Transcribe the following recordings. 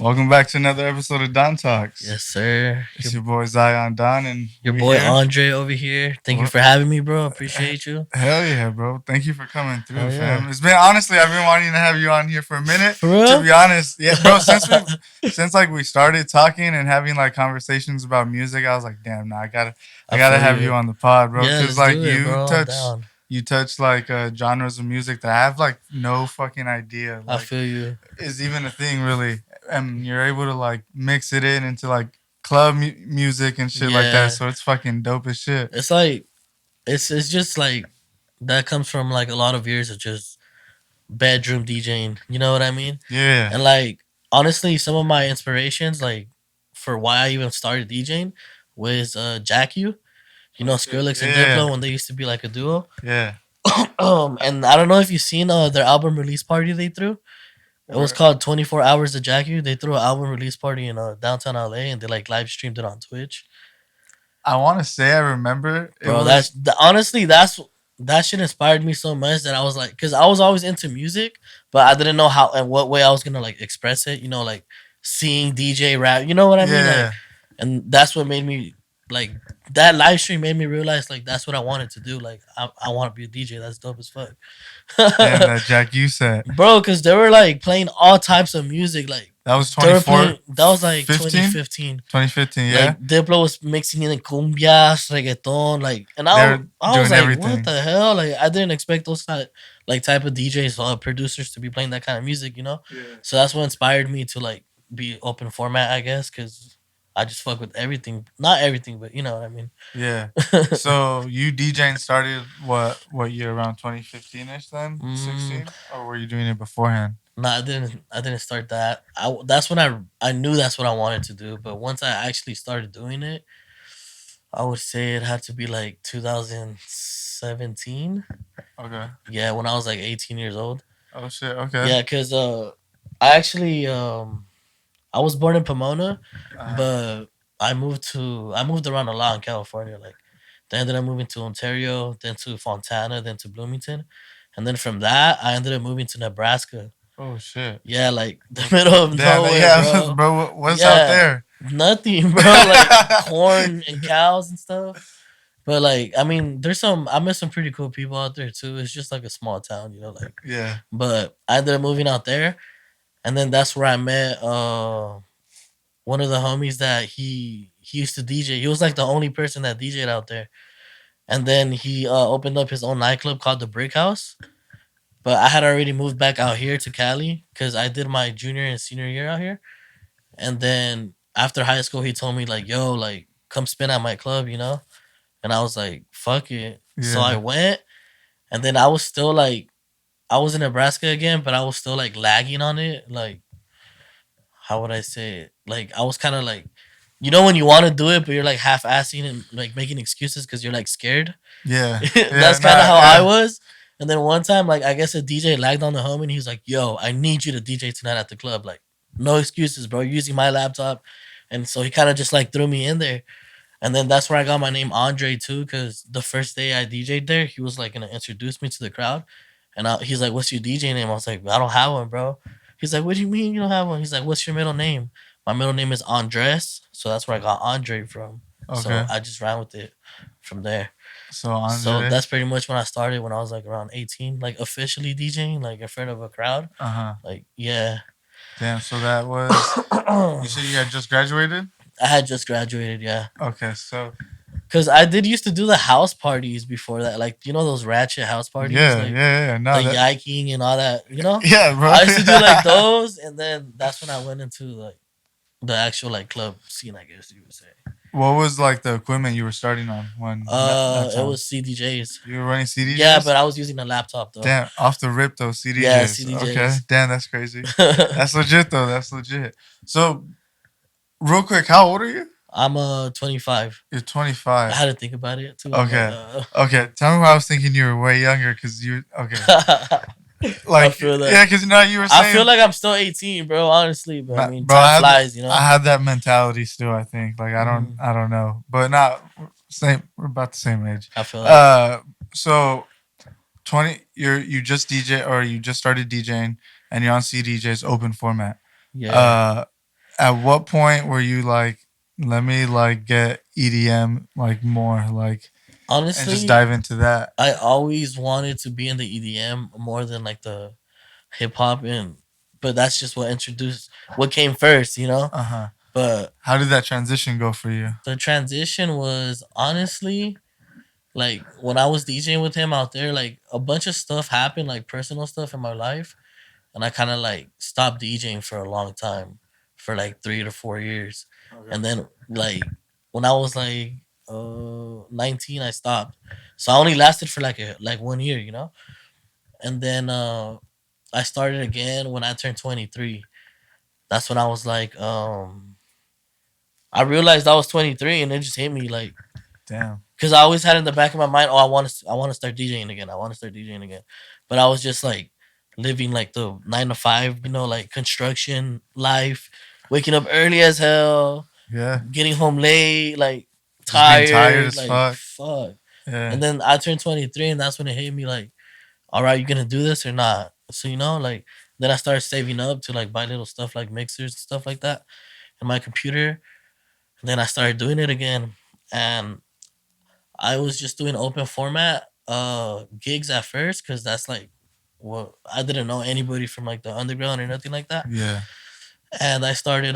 Welcome back to another episode of Don Talks. Yes, sir. It's your boy Zion Don, and Your we boy here. OnDre over here. Thank you for having me, bro. Appreciate you. Hell yeah, bro! Thank you for coming through, Hell fam. yeah. It's been honestly, I've been wanting to have you on here for a minute. For real? To be honest, yeah, bro. Since like we started talking and having like conversations about music, I was like, damn, nah, I gotta feel have you on the pod, bro. Yeah, Because let's like do it, bro. I'm down. you touch like genres of music that I have like no fucking idea. I Like, feel you. is even a thing really, and you're able to like mix it into like club music and shit like Yeah. that. So it's fucking dope as shit. It's like it's just like that comes from like a lot of years of just bedroom DJing. You know what I mean? Yeah. And like honestly, some of my inspirations, like for why I even started DJing, was Jack U. You know, Skrillex and Yeah. Diplo when they used to be like a duo. Yeah. And I don't know if you've seen their album release party they threw. It was called 24 Hours of Jackie. They threw an album release party in downtown LA and they like live streamed it on Twitch. I want to say I remember it Bro, was. honestly, that shit inspired me so much that I was like, because I was always into music, but I didn't know how and what way I was gonna like express it. You know, like seeing DJ rap. You know what I mean? Yeah. Like, and that's what made me like that live stream made me realize like that's what I wanted to do. Like I want to be a DJ. That's dope as fuck. Damn, that Jack U set. Bro, because they were like playing all types of music. Like That was they were 24. playing, that was like 15? 2015. 2015, yeah. Like Diplo was mixing in cumbias, reggaeton, like, and They're I was doing like, everything. what the hell? Like, I didn't expect those type of DJs or producers to be playing that kind of music, you know. Yeah. So that's what inspired me to like be open format, I guess, because I just fuck with everything. Not everything, but you know what I mean. Yeah. So you DJing started what year, around 2015ish then? 16? Or were you doing it beforehand? No, I didn't. I didn't start that. That's when I knew that's what I wanted to do. But once I actually started doing it, I would say it had to be like 2017. Okay. Yeah, when I was like 18 years old. Oh shit. Okay. Yeah, cause I actually I was born in Pomona, but I moved around a lot in California. Like, then ended up moving to Ontario, then to Fontana, then to Bloomington, and then from that I ended up moving to Nebraska. Oh shit. Yeah, like the middle of Damn, nowhere, yeah, bro. What's out there? Nothing, bro. Like corn and cows and stuff. But like, I mean, I met some pretty cool people out there too. It's just like a small town, you know, like. Yeah. But I ended up moving out there, and then that's where I met one of the homies that he used to DJ. He was like the only person that DJ'd out there, and then he opened up his own nightclub called the Brick House. But I had already moved back out here to Cali because I did my junior and senior year out here, and then after high school, he told me like, "Yo, like, come spin at my club," you know. And I was like, "Fuck it." Yeah. So I went, and then I was still like, I was in Nebraska again, but I was still like lagging on it. Like, how would I say it? Like, I was kind of like, you know, when you want to do it, but you're like half-assing and like making excuses because you're like scared. Yeah. That's kind of how I was. And then one time, like, I guess a DJ lagged on the home and he's like, "Yo, I need you to DJ tonight at the club. Like, no excuses, bro. You're using my laptop." And so he kind of just like threw me in there. And then that's where I got my name OnDre too, because the first day I DJ'd there, he was like gonna introduce me to the crowd, and he's like, "What's your DJ name?" I was like, "I don't have one, bro." He's like, "What do you mean you don't have one?" He's like, "What's your middle name?" My middle name is Andres, so that's where I got OnDre from. Okay. So I just ran with it from there. So that's pretty much when I started when I was like around 18, like officially DJing, like in front of a crowd. Like, yeah. Damn. So that was. You said you had just graduated. I had just graduated, yeah. Okay, so. Cause I did used to do the house parties before that, like, you know, those ratchet house parties, Yeah, like yeah. No, the yiking and all that, you know. Yeah, bro. I used to do like those, and then that's when I went into like the actual like club scene, I guess you would say. What was like the equipment you were starting on when? It was CDJs. You were running CDJs. Yeah, but I was using a laptop though. Damn, off the rip though, CDJs. Yeah, CDJs. Okay, damn, that's crazy. That's legit though. That's legit. So, real quick, how old are you? I'm 25. You're 25. I had to think about it too. Okay. Okay. Tell me why I was thinking you were way younger, because you. Okay. Like, I feel that. Yeah, because you were saying. I feel like I'm still 18, bro. Honestly, but I mean, bro, time flies, you know. I had that mentality still. I think like I don't know, but not same. We're about the same age. I feel like. So 20. You just DJ or you just started DJing and you're on CDJ's open format. Yeah. at what point were you like, let me like get EDM like more like, and just Honestly, dive into that? I always wanted to be in the EDM more than like the hip hop, and but that's just what came first, you know. Uh huh. But How did that transition go for you? the transition was honestly like when I was DJing with him out there, like a bunch of stuff happened, like personal stuff in my life, and I kind of like stopped DJing for a long time, for like 3 to 4 years, Okay. and then like when I was like 19, I stopped. So I only lasted for like 1 year, you know, and then I started again when I turned 23. That's when I was like, I realized I was 23, and it just hit me like, Damn. because I always had in the back of my mind, oh, I want to start DJing again. I want to start DJing again, but I was just like living like the 9 to 5, you know, like construction life, waking up early as hell, Yeah. getting home late, like Just being tired tired, as like fuck. fuck. Yeah. And then I turned 23, and that's when it hit me like, all right, you gonna do this or not? So you know, like then I started saving up to like buy little stuff like mixers and stuff like that in my computer. And then I started doing it again, and I was just doing open format gigs at first because that's like what I didn't know anybody from like the underground or nothing like that. Yeah. And I started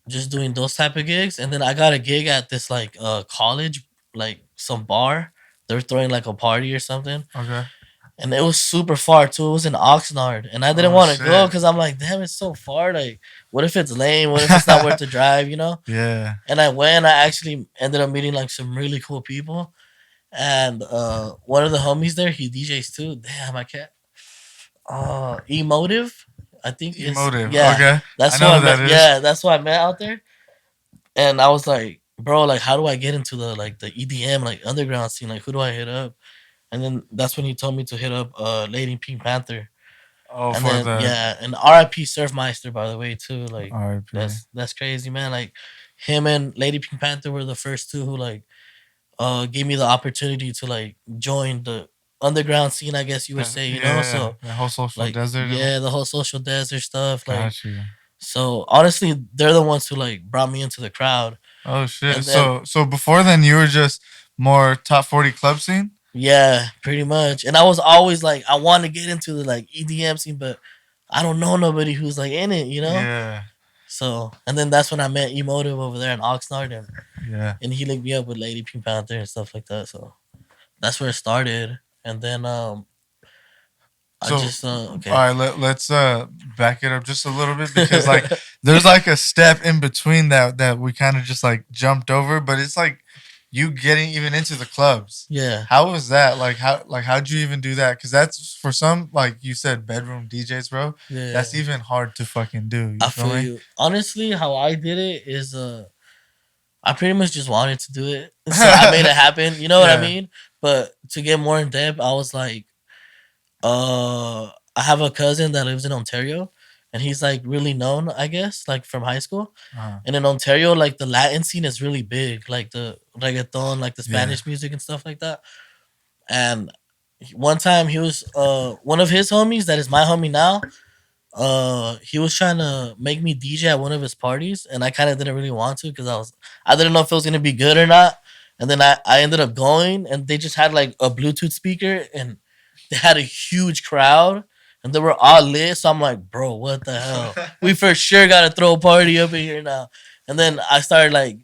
just doing those type of gigs, and then I got a gig at this like college, like some bar. They were throwing like a party or something, Okay. and it was super far too. It was in Oxnard, and I didn't Oh want to go shit. because I'm like, damn, it's so far. Like, what if it's lame? What if it's not worth the drive? You know? Yeah. And I went. I actually ended up meeting like some really cool people, and one of the homies there, he DJs too. Damn, I can't. Emotive, I think is Emotive. yeah. Okay. I That's who know I who that met. is. Yeah, that's who I met out there. And I was like, bro, like, how do I get into the like the EDM like underground scene? Like, who do I hit up? And then that's when he told me to hit up Lady Pink Panther. Oh, And for then the yeah, and RIP Surfmeister by the way too. Like RIP. that's crazy, man. Like him and Lady Pink Panther were the first two who like gave me the opportunity to like join the underground scene, I guess you would say, you know. Yeah. So The whole social like desert. yeah, the whole social desert stuff, like Got you. so honestly they're the ones who like brought me into the crowd. Oh shit. And then So before then you were just more top 40 club scene? yeah, pretty much. And I was always like I want to get into the like EDM scene, but I don't know nobody who's like in it, you know? Yeah. So and then that's when I met Emotive over there in Oxnard, Yeah. and he linked me up with Lady Pink Panther and stuff like that. So that's where it started. And then I So just all okay. right, let's back it up just a little bit because like there's like a step in between that we kind of just like jumped over, but it's like you getting even into the clubs. Yeah. How was that? Like how'd you even do that? Because that's for some, like you said, bedroom DJs, bro. Yeah. That's even hard to fucking do. You I feel feel me? you. Honestly, how I did it is I pretty much just wanted to do it. So I made it happen. You know what I Yeah. mean? But to get more in depth, I was like, I have a cousin that lives in Ontario, and he's like really known, I guess, like from high school. Uh-huh. And in Ontario, like the Latin scene is really big, like the reggaeton, like the Yeah. Spanish music and stuff like that. And one time he was one of his homies that is my homie now. He was trying to make me DJ at one of his parties, and I kind of didn't really want to because I didn't know if it was gonna be good or not. And then I ended up going, and they just had like a Bluetooth speaker, and they had a huge crowd, and they were all lit. So I'm like, bro, what the hell? We for sure gotta throw a party up in here now. And then I started like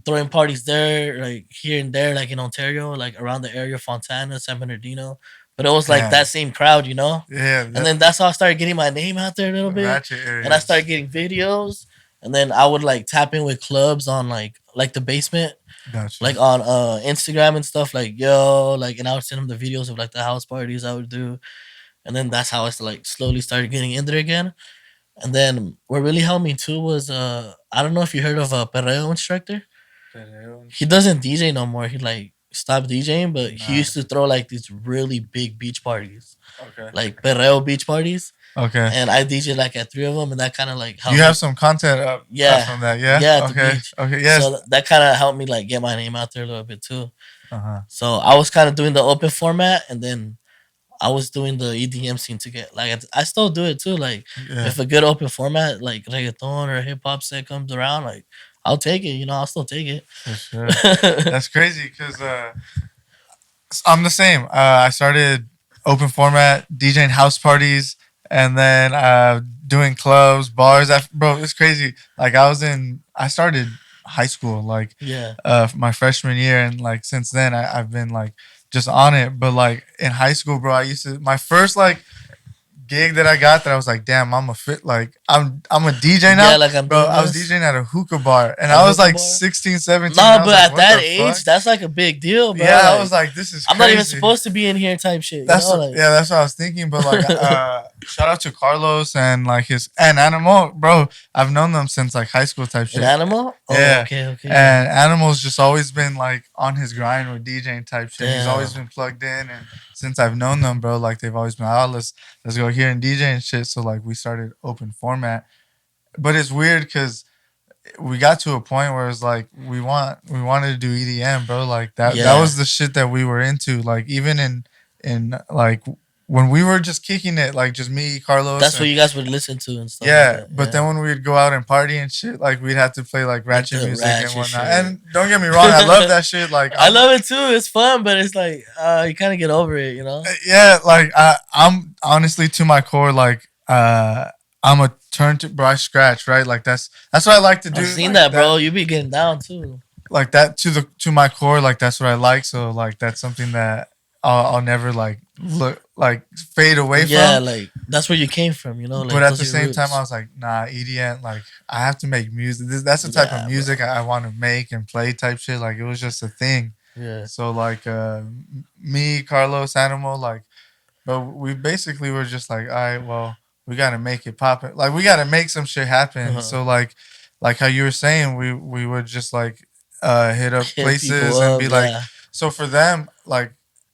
throwing parties there, like here and there, like in Ontario, like around the area, Fontana, San Bernardino. But it was like Damn. that same crowd, you know? Yeah. And then that's how I started getting my name out there a little bit. Ratchet And I areas. started getting videos. And then I would like tap in with clubs on like the basement, Gotcha. like on Instagram and stuff, like yo, like and I would send them the videos of like the house parties I would do. And then that's how I like slowly started getting in there again. And then what really helped me too was I don't know if you heard of a Perreo instructor. He doesn't DJ no more. He like stopped DJing, but he used to throw like these really big beach parties, Okay. like perreo beach parties. Okay. And I DJ like at three of them, and that kind of like helped You me. have some content up Yeah, from that, yeah? yeah, at the Okay. beach. Okay, yes. So that kind of helped me like get my name out there a little bit too. Uh-huh. So I was kind of doing the open format, and then I was doing the EDM scene to get like I still do it too. Like Yeah, if a good open format like reggaeton or hip hop set comes around, like I'll take it. You know, I'll still take for sure. it. That's crazy because I'm the same. I started open format DJing house parties, and then doing clubs, bars. Bro, it's crazy. Like I started high school like Yeah. my freshman year, and like since then I've been like just on it. But like in high school, bro, I used to my first like gig that I got that I was like, damn, I'm a fit like I'm a DJ now. Yeah, like I'm Bro, doing I was this. DJing at a hookah bar and A I was hookah like bar. 16, 17. No, I was but like, at what that the fuck? age, that's like a big deal, bro. Yeah, I Like was like, this is I'm not even crazy. supposed to be in here type shit. You know, like That's what I was thinking. But like, shout out to Carlos and like his and Animal, bro. I've known them since like high school type an shit. animal. Oh, Yeah, okay, okay. and Animal's just always been like on his grind with DJing type shit. He's always Damn. been plugged in, and since I've known them, bro, like they've always been, oh, let's go here and DJ and shit. So like we started open format, but it's weird because we got to a point where it's like we wanted to do EDM, bro. Like that Yeah, was the shit that we were into. Like even in like when we were just kicking it, like just me, Carlos, that's what and you guys would listen to and stuff like yeah. that. But Yeah, then when we'd go out and party and shit, like we'd have to play like like ratchet the music and ratchet whatnot. shit. And don't get me wrong, I love that shit. Like I love it too. It's fun, but it's like you kind of get over it, you know. yeah, like I'm honestly to my core like I'm a turn to bro. I scratch right. Like that's what I like to do. I've seen Like that, bro. You be getting down too. like that to my core. Like that's what I like. So like that's something that I'll never like look like fade away Yeah, from. like that's where you came from, you know. But Like at those the are your same time, I roots. was like, nah, EDM. Like I have to make music. That's the type of Yeah, music bro. I want to make and play type shit. Like it was just a thing. Yeah, So like me, Carlos, Animal, like, but we basically were just like, all right, well, we gotta make it pop. Like we gotta make some shit happen. uh-huh. So like how you were saying, we would just like hit up Hit people places and up. be like, Yeah, so for them, like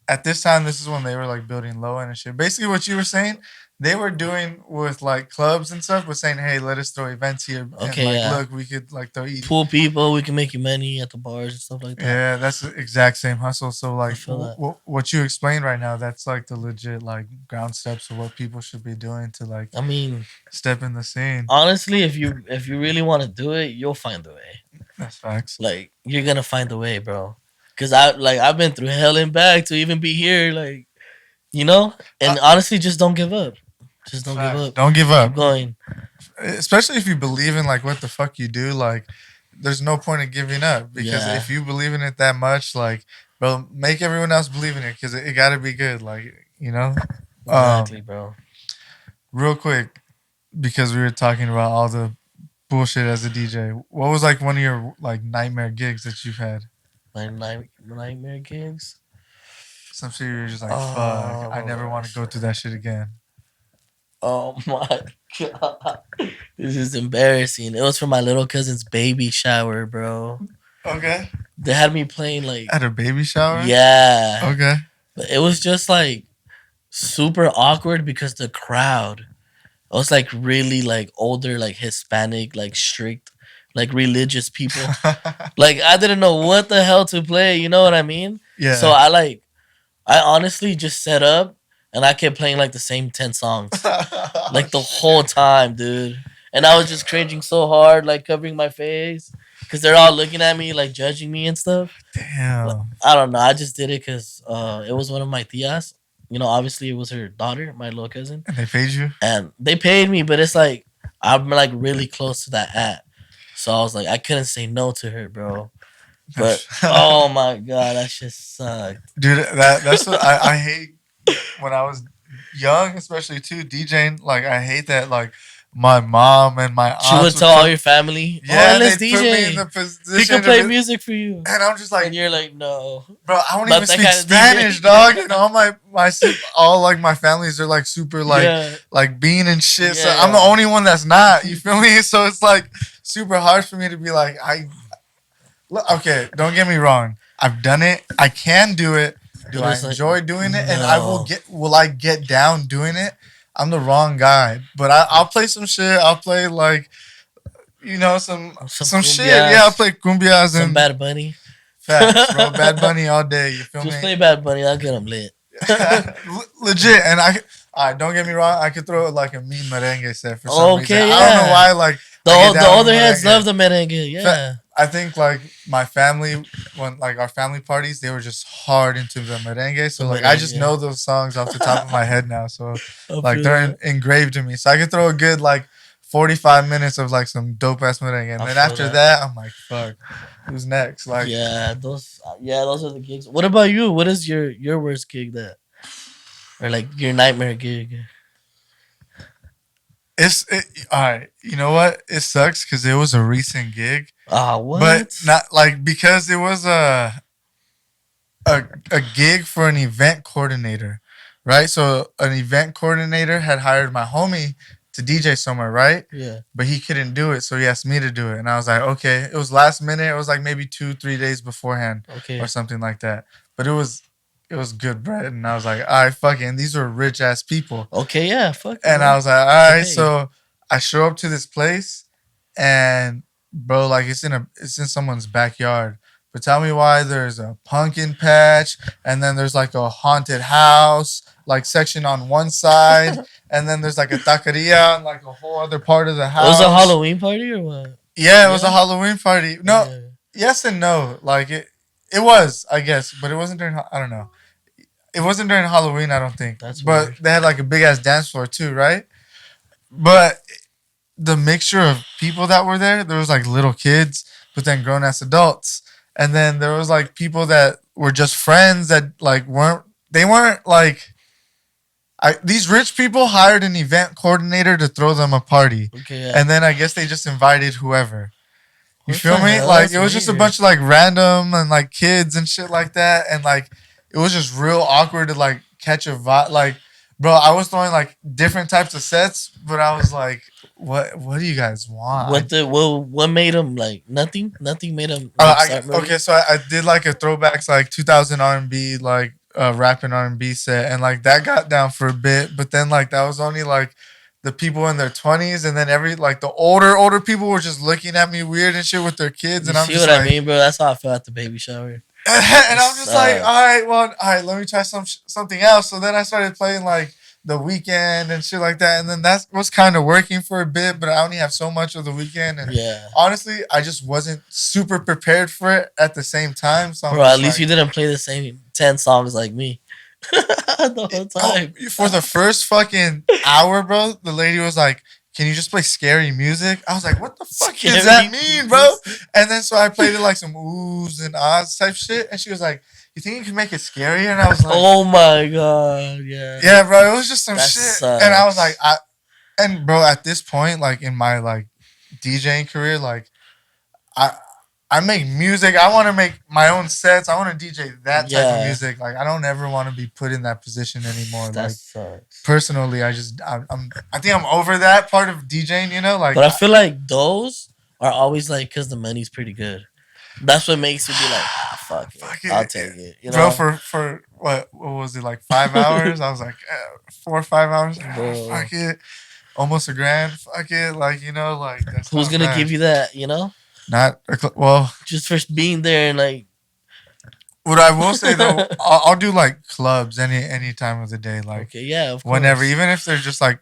at this time, this is when they were like building low end and shit. Basically, what you were saying, they were doing with like clubs and stuff, but saying, hey, let us throw events here and okay, like, yeah. look, we could like throw Pool people, we can make you money at the bars and stuff like that. yeah, that's the exact same hustle. So I like feel that. what you explained right now, that's like the legit like ground steps of what people should be doing to like I mean, step in the scene. honestly, if you really want to do it, you'll find a way. That's facts. Like you're gonna find a way, bro. Cause I've been through hell and back to even be here. Like you know, Uh, and honestly, just don't give up. Just don't give facts. up. Don't give Keep up, going. especially if you believe in like what the fuck you do. Like, there's no point in giving up because Yeah, if you believe in it that much, like, bro, make everyone else believe in it because it got to be good. Like, you know. exactly, bro. Real quick, because we were talking about all the bullshit as a DJ. What was like one of your like nightmare gigs that you've had? My nightmare gigs. Some shit you're just like, fuck, Oh, I Lord never have want to go mercy. through that shit again. Oh my god. This is embarrassing. It was for my little cousin's baby shower, bro. Okay. They had me playing like At a baby shower? yeah. Okay. But it was just like super awkward because the crowd it was like really like older, like Hispanic, like strict, like religious people. Like I didn't know what the hell to play, you know what I mean? Yeah. So I honestly just set up and I kept playing like the same 10 songs. Like the whole time, dude. And I was just cringing so hard, like covering my face. Cause they're all looking at me, like judging me and stuff. Like, Damn. I don't know. I just did it because it was one of my tias. You know, obviously it was her daughter, my little cousin. And they paid you? And they paid me, but it's like I'm like really close to that app. So I was like, I couldn't say no to her, bro. But oh my god, that shit sucked. Dude, that's what I hate when I was young, especially too, DJing. Like I hate that like my mom and my She would aunts tell all your family, yeah, oh, let's they put me in DJ. the He position can play to, music for you. and I'm just like, And you're like, no. bro, I don't Not even that speak kind of Spanish, DJ. dog. And all all like my families are like super like Yeah. like being and shit. So Yeah, I'm the yeah. only one that's not. You feel me? So it's like super hard for me to be like, look, okay, don't get me wrong. I've done it. I can do it. Do But I it's like, enjoy doing it? And I no. will I get down doing it? I'm the wrong guy. But I'll play some shit. I'll play like some shit. Yeah, I'll cumbias, play cumbias some and Bad Bunny. facts, bro. Bad Bunny all day. You feel Just me? play Bad Bunny. I'll get him lit. Legit. And don't get me wrong, I could throw like a mean merengue set for some reason. Okay, I don't know yeah. why. Like I get The down with older heads merengue. love the merengue. Yeah. I think like my family, when like our family parties, they were just hard into the merengue. So The like I just merengue. know those songs off the top of my head now. So I like feel they're that. engraved in me. So I could throw a good like 45 minutes of like some dope ass merengue, and I then feel after that. that, I'm like, fuck, who's next? Like Those are the gigs. What about you? What is your worst gig that, or like your nightmare gig? all right. You know what? It sucks because it was a recent gig, Ah, but what? not like because it was a gig for an event coordinator, right? So an event coordinator had hired my homie to DJ somewhere, right? Yeah. But he couldn't do it, so he asked me to do it, and I was like, okay. It was last minute. It was like maybe 2-3 days beforehand Okay. or something like that. But it was good bread, and I was like, all right, fuck it. And these were rich ass people, Okay. Yeah. Fuck. and Bro. I was like, all right. Hey. So I show up to this place, and bro, like it's in someone's backyard. But tell me why there's a pumpkin patch, and then there's like a haunted house, like section on one side, and then there's like a taqueria on like a whole other part of the It house. was a Halloween party or what? Yeah, it was a Halloween party. No, Yeah. yes and no. Like it was, I guess, but it wasn't during. I don't know. It wasn't during Halloween, I don't think. That's but weird. they had like a big ass dance floor too, right? But the mixture of people that were there was like little kids, but then grown ass adults, and then there was like people that were just friends that like weren't like. These rich people hired an event coordinator to throw them a party, Okay. Yeah. and then I guess they just invited whoever. You What feel the me? hell? Like That's it was just a weird. bunch of like random and like kids and shit like that, and like it was just real awkward to like catch a vibe. Like, bro, I was throwing like different types of sets, but I was like, what do you guys want? What made him like nothing? Nothing made him like, start moving? Okay, so I did like a throwbacks like 2000 R&B like rap and R&B set, and like that got down for a bit, but then like that was only like the people in their 20s, and then the older people were just looking at me weird and shit with their kids, You and I'm see just what like, I mean, bro? That's how I felt at the baby shower. and I'm just like, Sucks. all right, let me try something else. So then I started playing like the weekend and shit like that, and then that was kind of working for a bit, but I only have so much of the weekend, and Yeah. honestly, I just wasn't super prepared for it at the same time. So I'm Bro, at just least like, you didn't play the same 10 songs like me. The whole time. For the first fucking hour, bro, the lady was like, "Can you just play scary music?" I was like, "What the fuck Scary does that mean, bro?" And then so I played it like some oohs and ahs type shit, and she was like, "You think you can make it scarier?" And I was like, Oh my god, yeah. "Yeah, bro, it was just some That shit." sucks. And I was like, and bro, at this point, like in my like DJing career, like I make music. I want to make my own sets. I want to DJ that type of music. Like I don't ever want to be put in that position anymore. That Like sucks. personally, I think I'm over that part of DJing. You know, like But I feel like those are always like because the money's pretty good. That's what makes you be like, fuck it, I'll take it. You know, bro, for what was it like 5 hours? I was like 4 or 5 hours. Bro. Fuck it, almost $1,000. Fuck it, like you know, like that's who's not gonna bad. give you that? You know, Not well. just for being there and like. What I will say though, I'll do like clubs any time of the day, like Okay, yeah, of course. whenever, even if they're just like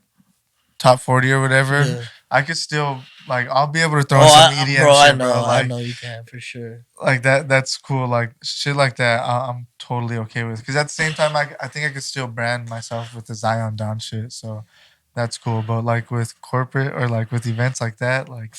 top 40 or whatever. Yeah. I could still like I'll be able to throw in some EDM bro, shit, I know, bro. Like, I know you can for sure. like that's cool. Like shit like that, I'm totally okay with. Because at the same time, I think I could still brand myself with the Zion Down shit. So that's cool. But like with corporate or like with events like that, like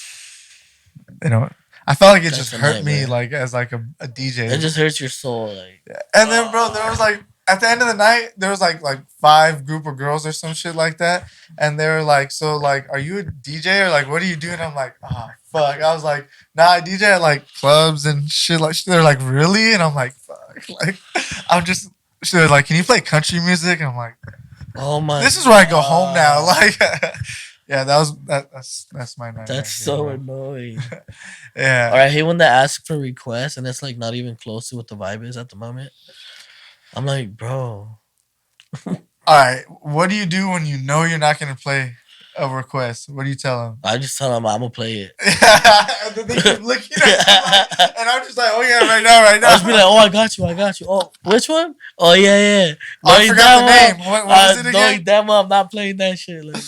you know, I felt like it That's just a hurt me nightmare. like as like a DJ. It just hurts your soul, like. And then, bro, there was like at the end of the night, there was like 5 group of girls or some shit like that, and they were like, "So like, are you a DJ or like what do you do?" And I'm like, "Oh fuck!" I was like, "Nah, I DJ at like clubs and shit." Like they're like, "Really?" And I'm like, "Fuck!" Like I'm just. They're like, "Can you play country music?" And I'm like, Oh my! "This is where I go home now." Like, yeah, that's my nightmare. That's so annoying. Yeah. Or I hate when they ask for requests and it's like not even close to what the vibe is at the moment. I'm like, bro. All right. What do you do when you know you're not gonna play a request, what do you tell them? I just tell them I'm gonna play it. And then they keep looking at you and I'm just like, oh yeah, right now. I just be like, oh, I got you. Oh, which one? Oh yeah. Oh, I forgot the name. What was it again? Knowing damn well I'm not playing that shit. Like,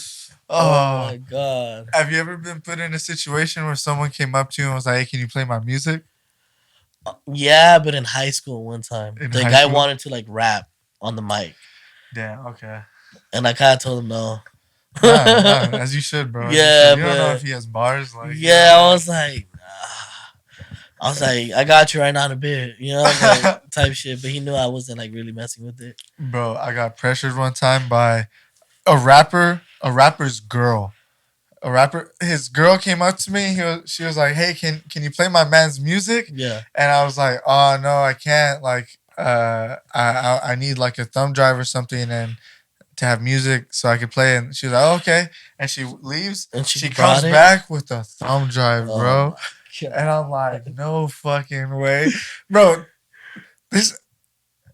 oh my god. Have you ever been put in a situation where someone came up to you and was like, hey, can you play my music? Yeah, but in high school one time, the guy wanted to like rap on the mic. Damn, okay. And I kind of told him no. No, as you should, bro. Yeah, you don't know if he has bars. Like, yeah, I was like, I got you right now in a bit, you know, like, type shit. But he knew I wasn't like really messing with it. Bro, I got pressured one time by a rapper's girl. His girl came up to me. She was like, "Hey, can you play my man's music?" Yeah. And I was like, "Oh no, I can't. Like, I need like a thumb drive or something and to have music so I could play." And she was like, oh, "Okay," and she leaves. And she comes back with a thumb drive, bro. And I'm like, "No fucking way, bro." This.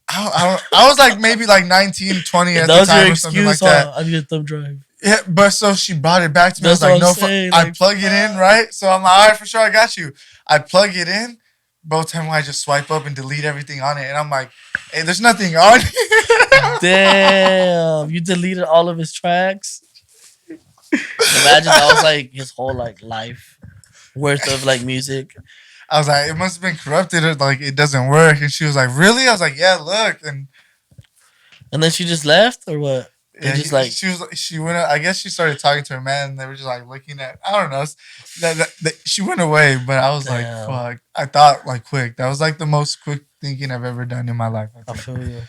I was like maybe like 19, 20 at the time or something like that. I need a thumb drive. Yeah, but so she brought it back to me. I was like, no, I plug it in, right? So I'm like, all right, for sure, I got you. I plug it in. Both time I just swipe up and delete everything on it. And I'm like, hey, there's nothing on it. Damn, you deleted all of his tracks? Imagine that was like his whole like life worth of like music. I was like, it must have been corrupted or like it doesn't work. And she was like, really? I was like, yeah, look. And then she just left or what? Yeah, she went. I guess she started talking to her man, and they were just like looking at. I don't know. She went away, but I was like, "Fuck!" I thought like quick. That was like the most quick thinking I've ever done in my life. I feel you.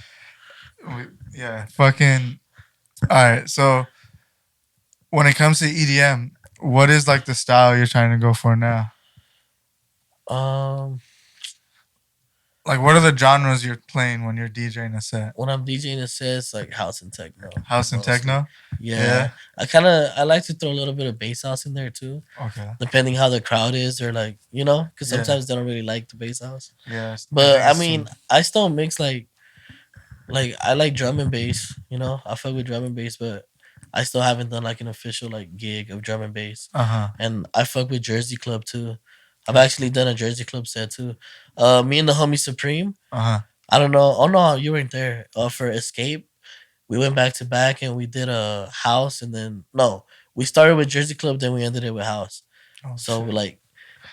Yeah, fucking. All right, so when it comes to EDM, what is like the style you're trying to go for now? Like, what are the genres you're playing when you're DJing a set? When I'm DJing a set, it's like house and techno. House and techno? Yeah. I like to throw a little bit of bass house in there too. Okay. Depending how the crowd is or like, you know, because sometimes they don't really like the bass house. Yeah. But I mean, I still mix like I like drum and bass, you know? I fuck with drum and bass, but I still haven't done like an official like gig of drum and bass. And I fuck with Jersey Club too. I've actually done a Jersey Club set too. Me and the homie Supreme. I don't know. Oh no, you weren't there. For Escape, we went back to back and we did a house and then we started with Jersey Club, then we ended it with house. Oh, so like,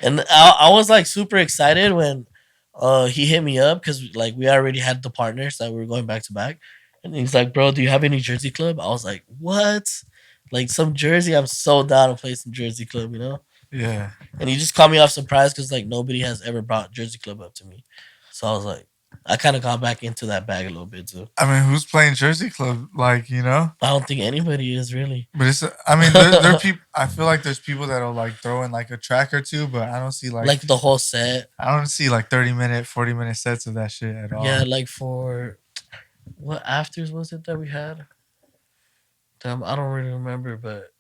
and I was like super excited when he hit me up because like we already had the partners that we were going back to back, and he's like, "Bro, do you have any Jersey Club?" I was like, "What? Like some Jersey? I'm so down to play some Jersey Club, you know." Yeah. And he just caught me off surprise because like nobody has ever brought Jersey Club up to me. So I was like, I kind of got back into that bag a little bit too. I mean, who's playing Jersey Club? Like, you know? I don't think anybody is really. But it's, I mean, there are people, I feel like there's people that'll like throw in like a track or two, but I don't see like the whole set. I don't see like 30-minute, 40-minute sets of that shit at all. Yeah, like for what afters was it that we had? Damn, I don't really remember, but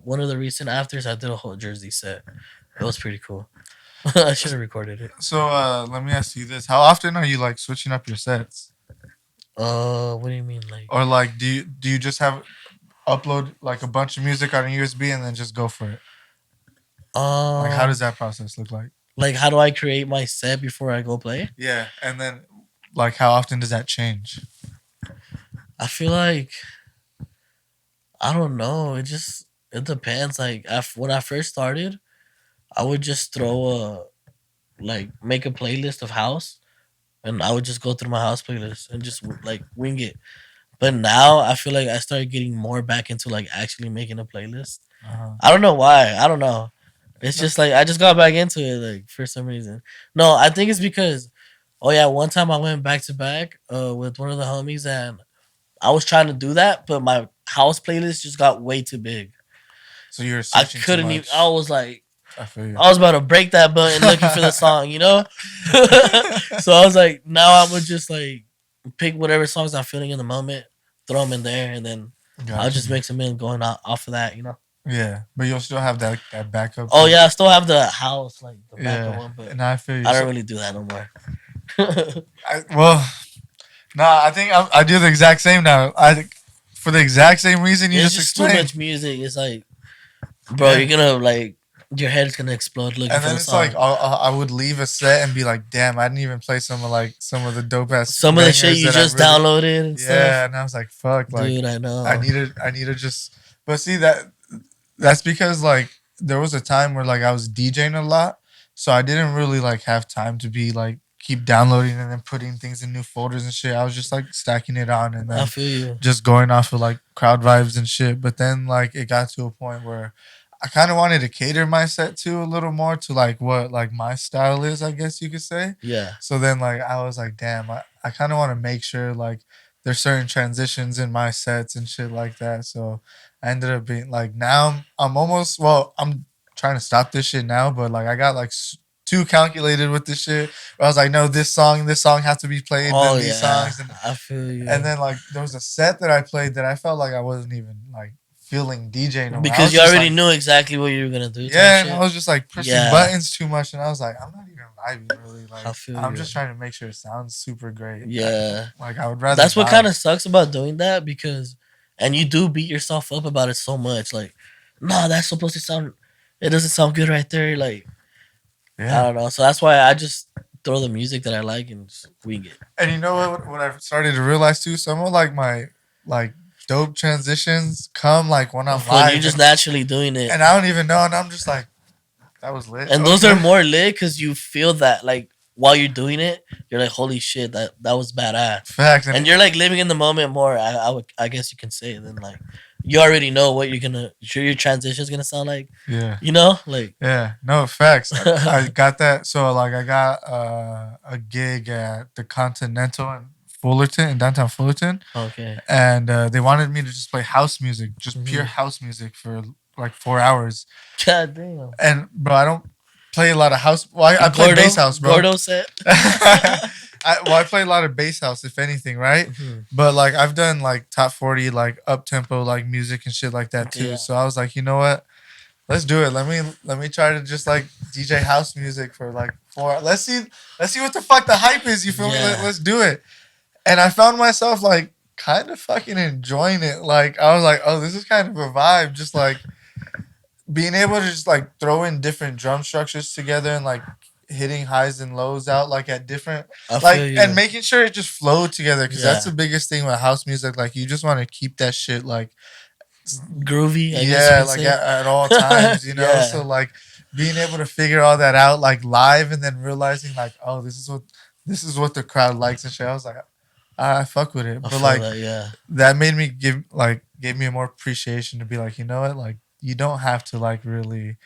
one of the recent afters, I did a whole Jersey set. It was pretty cool. I should have recorded it. So let me ask you this: how often are you like switching up your sets? What do you mean, like? Or like, do you just have upload like a bunch of music on a USB and then just go for it? Like, how does that process look like? Like, how do I create my set before I go play? Yeah, and then like, how often does that change? I feel like I don't know. It depends. Like, when I first started, I would just make a playlist of house, and I would just go through my house playlist and just like wing it. But now I feel like I started getting more back into like actually making a playlist. I don't know why. I don't know. It's just like I just got back into it like for some reason. No, I think it's because one time I went back to back with one of the homies and I was trying to do that, but my house playlist just got way too big. So you're I couldn't even. I was like, I feel you. I was about to break that button looking for the song, you know. So I was like, now I'm gonna just like pick whatever songs I'm feeling in the moment, throw them in there, and then I'll just mix them in going off of that, you know. Yeah, but you'll still have that backup. Oh yeah, I still have the house like the backup one, but I feel you. I don't really do that no more. I think I do the exact same now. I think for the exact same reason you just explained. Too much music. It's like bro, you're gonna like your head's gonna explode looking And for then the it's like song. I would leave a set and be like, damn, I didn't even play some of the dope ass Some of the shit bangers you that I just really. downloaded and Yeah, stuff. and I was like, fuck, like Dude, I know. I need to just. But see that's because like there was a time where like I was DJing a lot, so I didn't really like have time to be like keep downloading and then putting things in new folders and shit. I was just like stacking it on and I then feel you. just going off of like crowd vibes and shit. But then like it got to a point where I kind of wanted to cater my set to a little more to like what like my style is, I guess you could say. Yeah. So then like I was like, damn, I kind of want to make sure like there's certain transitions in my sets and shit like that. So I ended up being like now I'm almost I'm trying to stop this shit now, but like I got like too calculated with this shit. Where I was like, no, this song has to be played, Oh then these yeah. songs, I feel you. and then like there was a set that I played that I felt like I wasn't even like feeling DJ no more. I Because was you just already like, knew exactly what you were gonna do type yeah, and I shit. was just like pushing Yeah. buttons too much, and I was like, I'm not even vibing really. Like I feel I'm you. just trying to make sure it sounds super great. Yeah. Like I would rather. That's what vibe. kind of sucks about doing that because and you do beat yourself up about it so much. Like, nah, that's supposed to sound it doesn't sound good right there. Like I Yeah. don't know. So that's why I just throw the music that I like and just wing it. And you know what I started to realize too? Some of like my like dope transitions come like when I'm When you're live, just naturally doing it. and I don't even know, and I'm just like, that was lit. And those are more lit because you feel that like while you're doing it, you're like, holy shit, that was badass. Facts, And you're like living in the moment more. I guess you can say it. Then like you already know what your transition is gonna sound like. Yeah. You know, like Yeah. No facts. I got that. So like I got a gig at the Continental in Fullerton in downtown Fullerton, okay. and they wanted me to just play house music, just pure Mhm. house music for like 4 hours. God damn. And bro, I don't play a lot of house. Well, I play bass house, bro. Gordo set. I play a lot of bass house, if anything, right? Mhm. But like I've done like top 40, like up tempo, like music and shit like that too. Yeah. So I was like, you know what? Let's do it. Let me try to just like DJ house music for like 4. Let's see what the fuck the hype is. You feel me? Yeah. Let's do it. And I found myself like kind of fucking enjoying it. Like I was like, oh, this is kind of a vibe. Just like being able to just like throw in different drum structures together and like hitting highs and lows out like at different like and making sure it just flowed together because that's the biggest thing with house music. Like you just want to keep that shit like groovy. yeah, like at all times, you know. Yeah. So like being able to figure all that out like live and then realizing like, oh, this is what the crowd likes and shit. I was like, I fuck with it, but like that made me gave me a more appreciation to be like, you know what, like you don't have to like really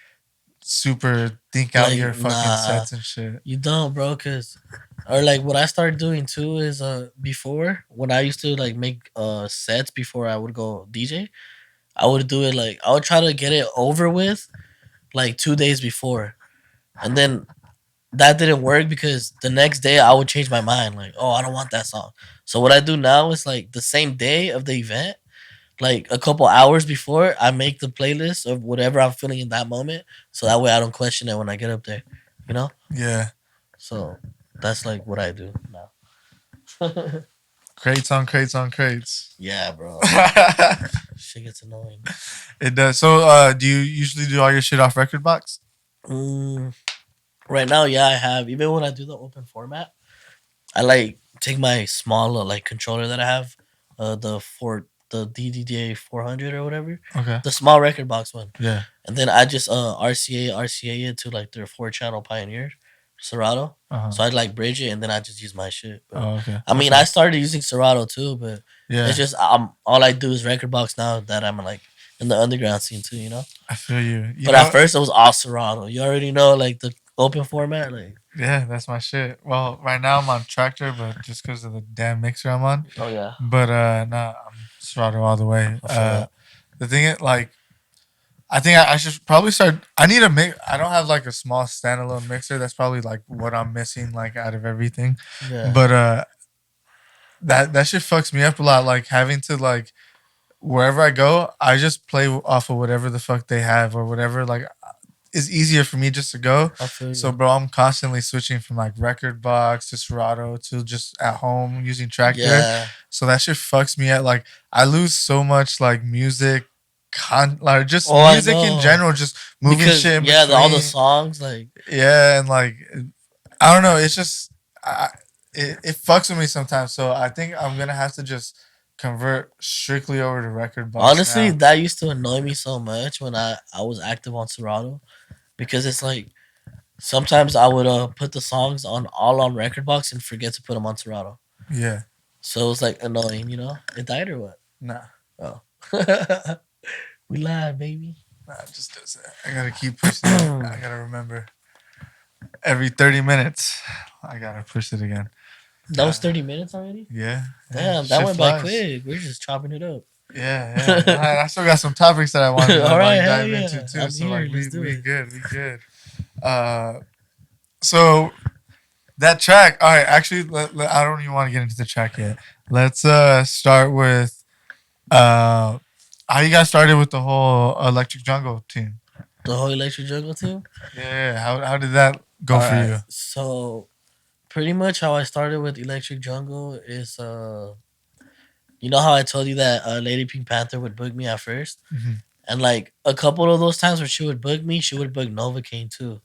super think out Like, your fucking sets and shit. You don't, bro, cause or like what I started doing too is before when I used to like make sets before I would go DJ, I would do it like I would try to get it over with like 2 days before. And then that didn't work because the next day I would change my mind, like, oh, I don't want that song. So what I do now is like the same day of the event, like a couple hours before, I make the playlist of whatever I'm feeling in that moment. So that way I don't question it when I get up there. You know? Yeah. So that's like what I do now. Crates on crates on crates. Yeah, bro. Shit gets annoying. It does. So do you usually do all your shit off record box? Right now, yeah, I have. Even when I do the open format, I like take my small like controller that I have, the DDJ 400 or whatever. Okay. The small record box one. Yeah. And then I just RCA it to like their 4-channel Pioneer Serato. Uh-huh. So I'd like bridge it and then I just use my shit. But, okay. I mean, I started using Serato too, but yeah, it's just all I do is record box now that I'm like in the underground scene too, you know. I feel you. But at first it was all Serato. You already know like the open format, like yeah, that's my shit. Well, right now I'm on Tractor, but just because of the damn mixer I'm on. Oh yeah. But nah, I'm Serato all the way. The thing is, like, I think I should probably start. I need a mix. I don't have like a small standalone mixer. That's probably like what I'm missing, like out of everything. Yeah. But that shit fucks me up a lot. Like having to like wherever I go, I just play off of whatever the fuck they have or whatever. Like is easier for me just to go. So, bro, I'm constantly switching from like record box to Serato to just at home using Tractor. Yeah. So that shit fucks me at like I lose so much like music like just Oh, I music in know. general, just moving Because shit in yeah, all the between. songs like Yeah, and like I don't know, it's just it fucks with me sometimes. So I think I'm gonna have to just convert strictly over to record box honestly now. that used to annoy me so much when I was active on Serato because it's like sometimes I would put the songs on all on record box and forget to put them on Serato. Yeah, So it was like annoying, you know? It died or what? nah, Oh. We live, baby. nah, it just does that. I gotta keep pushing it. I gotta remember every 30 minutes. I gotta push it again. That was 30 minutes already? Yeah, yeah, Damn, that shit went by flies. quick. We're just chopping it up. Yeah, yeah. I still got some topics that I wanted to All right, like hell dive into yeah. too. I'm So here. like Let's do we it. good, we good. Uh, so that track. All right, actually, I don't even want to get into the track yet. Let's start with uh how you got started with the whole Electric Jungle team. The whole Electric Jungle team? Yeah, how did that go All for right. you? So pretty much how I started with Electric Jungle is you know how I told you that Lady Pink Panther would book me at first? Mhm. And like a couple of those times where she would book me, she would book Novocaine too.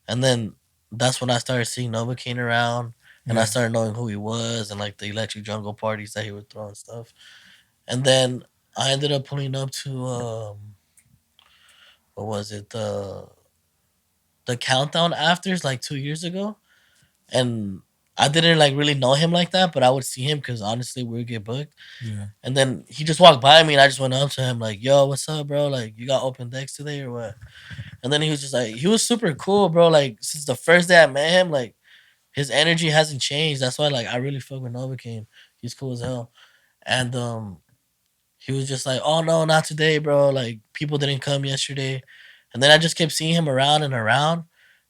And then that's when I started seeing Novocaine around and I Yeah, started knowing who he was and like the Electric Jungle parties that he would throw and stuff. And then I ended up pulling up to what was it? The countdown afters like 2 years ago. And I didn't like really know him like that, but I would see him because honestly we would get booked. yeah, And then he just walked by me and I just went up to him like, yo, what's up, bro? Like you got open decks today or what? And then he was just like, he was super cool, bro. Like since the first day I met him, like his energy hasn't changed. That's why like I really fuck with Novocaine. He's cool as hell. And he was just like, oh no, not today, bro. Like people didn't come yesterday. And then I just kept seeing him around and around.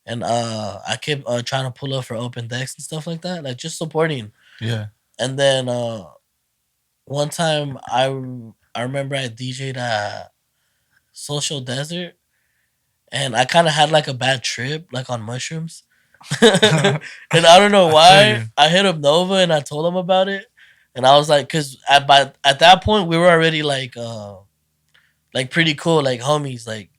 And I kept trying to pull up for open decks and stuff like that, like just supporting. yeah. And then one time I remember I DJ'd at Social Desert, and I kind of had like a bad trip, like on mushrooms. And I don't know I feel why you. I hit up Nova and I told him about it, and I was like, cause at that point we were already like pretty cool, like homies, like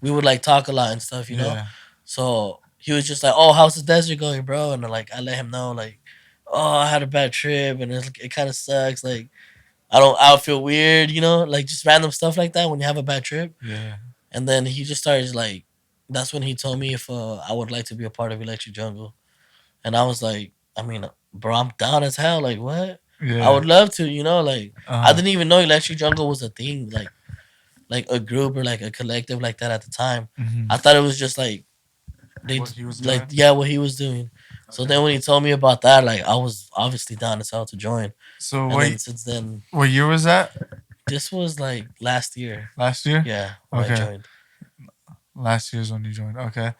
we would like talk a lot and stuff, you know. Yeah, So he was just like, "Oh, how's the desert going, bro?" And like I let him know, like, "Oh, I had a bad trip, and it kind of sucks. Like I don't feel weird, you know, like just random stuff like that when you have a bad trip." yeah. And then he just started like, that's when he told me if I would like to be a part of Electric Jungle, and I was like, I mean, bro, I'm down as hell. Like what? I Yeah. would love to, you know, like I Uh, didn't even know Electric Jungle was a thing, like a group or like a collective like that at the time. mhm. I thought it was just like they What he was like doing? yeah what he was doing. So Okay. then when he told me about that, like I was obviously down as hell to join. So And then since then, what year was that? this was like last year. Last year? Yeah, when I Okay. joined. Last year's when you joined. Okay.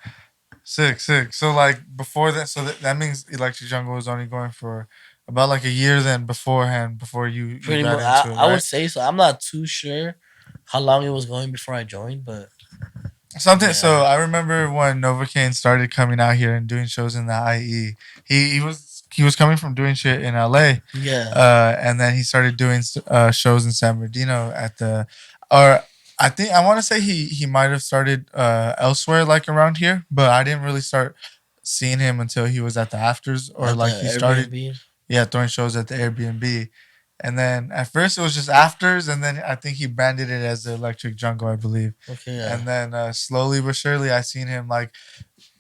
Sick, sick. So like before that, so that means Electric Jungle was only going for about like a year then beforehand before you Pretty got much, into it, I would right? say so. I'm not too sure how long it was going before I joined, but Something. So yeah, I remember when Novocaine started coming out here and doing shows in the IE. He was coming from doing shit in LA, yeah, and then he started doing shows in San Bernardino at the, or I think I want to say he might have started elsewhere like around here, but I didn't really start seeing him until he was at the afters or at the like he started, Airbnb. yeah, throwing shows at the Airbnb. And then at first it was just afters, and then I think he branded it as the Electric Jungle, I believe. Okay, yeah. And then slowly but surely, I seen him like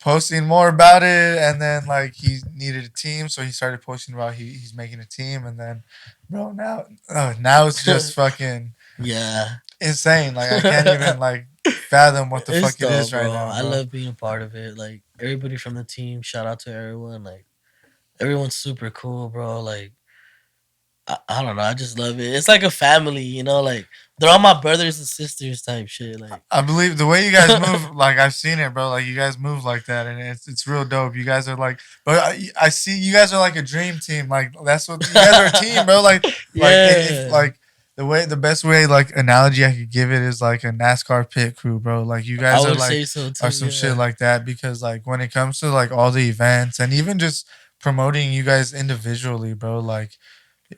posting more about it, and then like he needed a team, so he started posting about he's making a team, and then, bro, now it's just fucking Yeah, insane. Like I can't even like fathom what the it's fuck it dope, is right bro. now, I bro. love being a part of it. Like everybody from the team, shout out to everyone. Like everyone's super cool, bro. Like I don't know, I just love it. It's like a family, you know. Like they're all my brothers and sisters type shit. Like I believe the way you guys move, like I've seen it, bro. Like you guys move like that, and it's real dope. You guys are like, but I see you guys are like a dream team. Like that's what you guys are a team, bro. Like if yeah, like the best way like analogy I could give it is like a NASCAR pit crew, bro. Like you I guys are would like say so are too. some shit Yeah, like that because like when it comes to like all the events and even just promoting you guys individually, bro.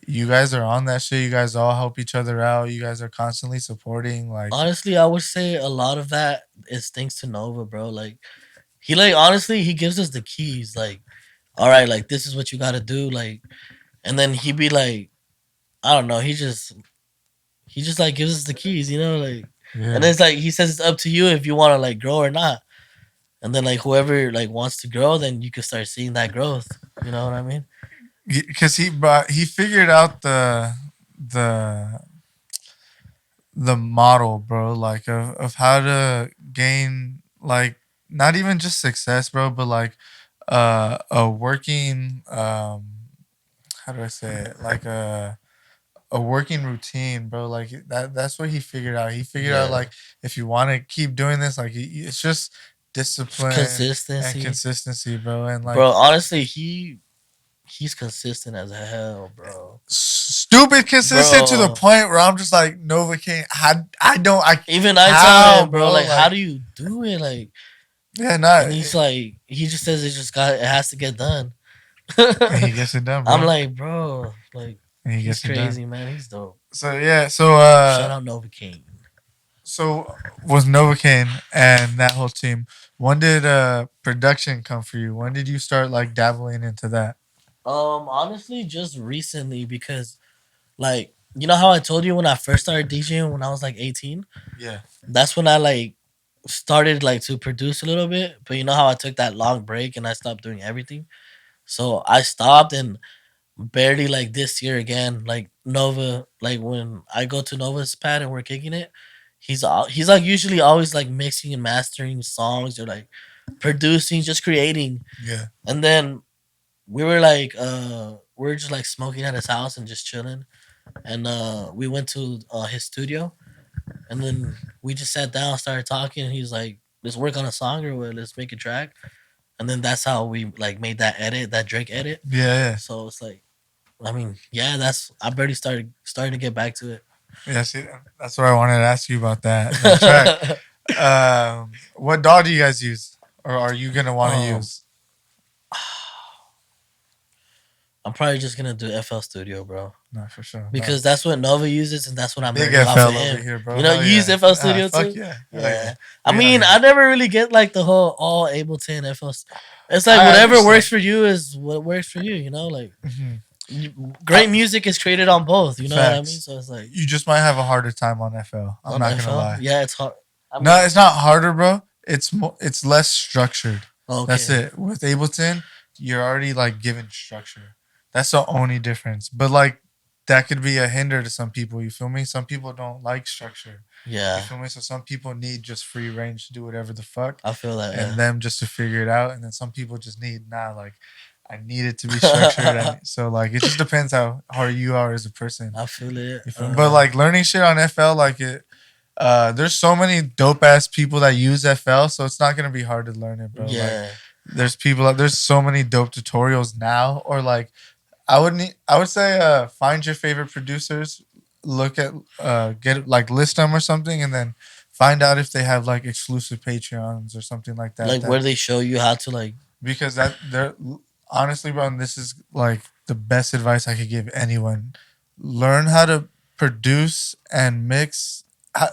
you guys are on that shit. You guys all help each other out. You guys are constantly supporting. Like, Honestly, I would say a lot of that is thanks to Nova, bro. Like he like honestly he gives us the keys. Like, all right, like this is what you gotta do. Like, and then he be like, I don't know. He just like gives us the keys, you know, like, and yeah, it's like he says it's up to you if you want to like grow or not. And then like whoever like wants to grow, then you can start seeing that growth. You know what I mean? because he figured out the the model, bro, like of how to gain like not even just success, bro, but like a working how do I say it? Like a working routine, bro. Like that's what he figured out. He figured out Yeah, like if you want to keep doing this, like it's just discipline and consistency, consistency, bro. And like bro. Honestly, he's consistent as hell, bro. stupid consistent to the Bro, point where I'm just like Novocaine. I don't I even I tell how, him, bro, bro. like, how Like do you do it? Like, yeah, not and he's like, he just says it has to get done. and he gets it done, I'm bro. like, bro, like, And he he's gets it done. crazy, man. He's dope. So yeah, so Shout out Nova King. so was Novocaine and that whole team. When did production come for you? When did you start like dabbling into that? Honestly, just recently because, like, you know how I told you when I first started DJing when I was like 18. Yeah. That's when I like started like to produce a little bit. But you know how I took that long break and I stopped doing everything. So I stopped and barely like this year again. Like Nova, like when I go to Nova's pad and we're kicking it, he's like usually always like mixing and mastering songs or like producing, just creating. Yeah. And then we were like we are just like smoking at his house and just chilling. And we went to his studio and then we just sat down, started talking, and he's like, let's work on a song or what, let's make a track. And then that's how we like made that edit, that Drake edit. Yeah. So it's like, I mean, yeah, that's I barely starting to get back to it. Yeah. See, that's what I wanted to ask you about that track. What DAW do you guys use, or are you gonna want to um, use? I'm probably just gonna do FL Studio, bro, No, for sure. No. because that's what Nova uses and that's what I'm Big learning off of FL over him. here, bro. You know, Hell you use yeah. FL Studio Fuck too. yeah. Hell yeah. Yeah, I We out mean, here. I never really get like the whole all Ableton FL. It's like I whatever understand. works for you is what works for you. You know, like Mhm. great music is created on both. You know what I mean? Facts. So it's like You just might have a harder time on FL. I'm on not gonna FL, lie. yeah, it's hard. I No, mean, it's not harder, bro. It's less structured. That's okay, it. With Ableton, you're already like given structure. That's the only difference. But like that could be a hinder to some people. You feel me? Some people don't like structure. You yeah, feel me? So some people need just free range to do whatever the fuck, I feel that. and them just to figure it out. And then some people just need like I need it to be structured. Yeah, So like it just depends how hard you are as a person. I feel it. You feel me? But like learning shit on FL, like it there's so many dope ass people that use FL, so it's not gonna be hard to learn it, bro. Like Yeah, there's so many dope tutorials now, or like I would say find your favorite producers, look at get like list them or something, and then find out if they have like exclusive Patreons or something like that. like where they show you how to like. Because that they're honestly, bro, and this is like the best advice I could give anyone. Learn how to produce and mix.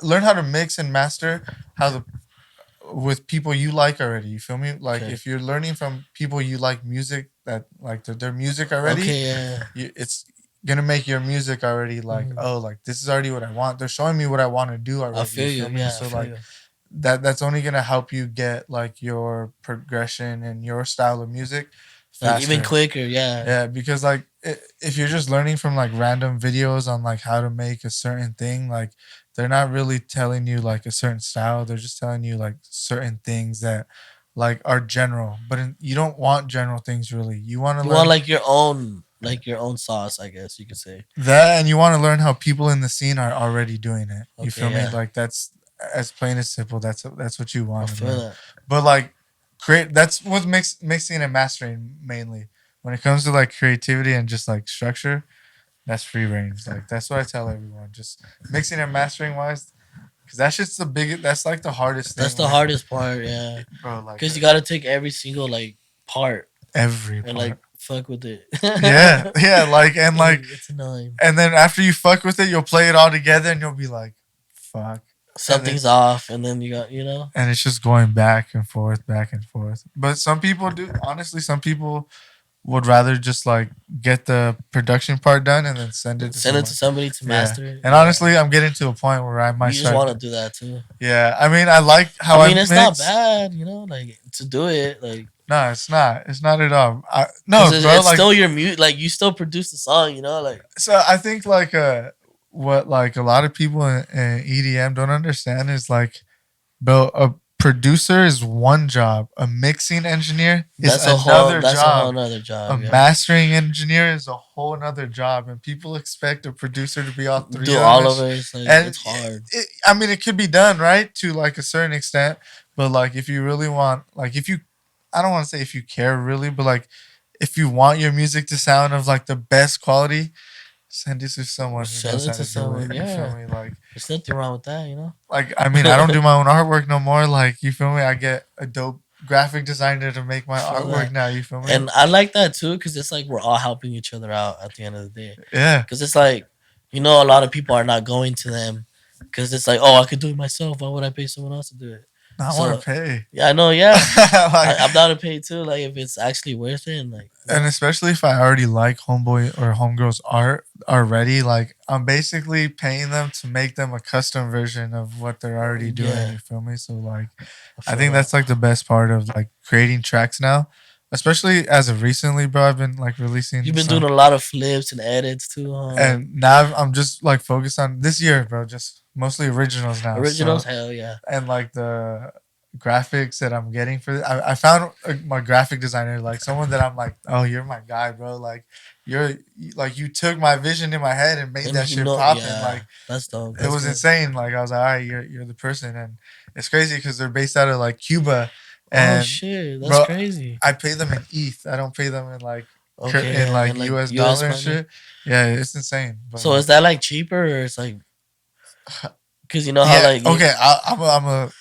Learn how to mix and master how the with people you like already. You feel me? Like Okay. if you're learning from people you like music that like their music already, Okay, yeah. it's gonna make your music already like Mhm. oh like this is already what I want. They're showing me what I want to do I already. You feel you. feel me? Yeah, I So feel like you. that's only gonna help you get like your progression and your style of music Like even faster. quicker. Yeah. Yeah, because like if you're just learning from like random videos on like how to make a certain thing, like they're not really telling you like a certain style. They're just telling you like certain things that like are general. But you don't want general things really. You want to You want learn like your own sauce, I guess you could say. that, and you want to learn how people in the scene are already doing it. You Okay, feel me? yeah. Like that's as plain as simple. That's what you I want to feel learn. that. But like create that's what makes mixing and mastering mainly. When it comes to like creativity and just like structure, that's free range. Like that's what I tell everyone. Just mixing and mastering wise, because that shit's the biggest. That's like the hardest That's thing. the When hardest part, yeah. bro, like Because you got to take every single like part every and like part. fuck with it. Yeah, like It's annoying. and then after you fuck with it, you'll play it all together, and you'll be like, fuck. Something's off, and then you got, you know. And it's just going back and forth, back and forth. But some people do. Honestly, some people would rather just like get the production part done and then send it to Send it someone. to somebody to master it. And honestly, I'm getting to a point where I might You just want to do that too. Yeah, I mean, I like how I mean, it's not mix. bad, you know, like to do it. Like, No, it's not. It's not at all. No, it's, bro. it's Like, still your mute. Like, you still produce the song, you know. Like, so I think like what like a lot of people in EDM don't understand is like, bro, a producer is one job. A mixing engineer is that's a another whole job. nother A job. Yeah. mastering engineer is a whole nother job, and people expect a producer to be all three. Do all of it. It's, like, And it's hard. I mean, it could be done right to like a certain extent, but like if you really want, like if you, I don't want to say if you care really, but like if you want your music to sound of like the best quality, send it to someone who Send knows it how to to do someone. it. You feel Yeah. me? Like There's nothing wrong with that, you know. I mean, I don't do my own artwork no more. Like, you feel me? I get a dope graphic designer to make my Feel artwork that. now. You feel me? And I like that too, because it's like we're all helping each other out at the end of the day. Yeah. Because it's like, you know, a lot of people are not going to them because it's like, oh, I could do it myself. Why would I pay someone else to do it? I So- want to pay. Yeah, I know. Yeah, Like, I'm down to pay too. Like, if it's actually worth it, and like, and especially if I already like homeboy or homegirl's art already, like I'm basically paying them to make them a custom version of what they're already doing. Yeah. You feel me? So like, I feel think that. that's like the best part of like creating tracks now, especially as of recently, bro. I've been like releasing. You've been some- doing a lot of flips and edits too, huh? and now I'm just like focused on this year, bro. Just mostly originals now. Originals, So- hell yeah. and like the graphics that I'm getting for I found my graphic designer, like someone that I'm like, oh, you're my guy, bro. Like you took my vision in my head and made And that you shit know- poppin'. yeah, Like that's dope. it That's was good. insane. Like I was like, all right, you're the person, and it's crazy because they're based out of like Cuba, Oh and shit, that's bro, crazy. I pay them in ETH. I don't pay them in like Okay, in like and, US dollar and money. shit. Yeah, it's insane. But, So is that like cheaper or it's like? Because you know how yeah, like okay, I'm a.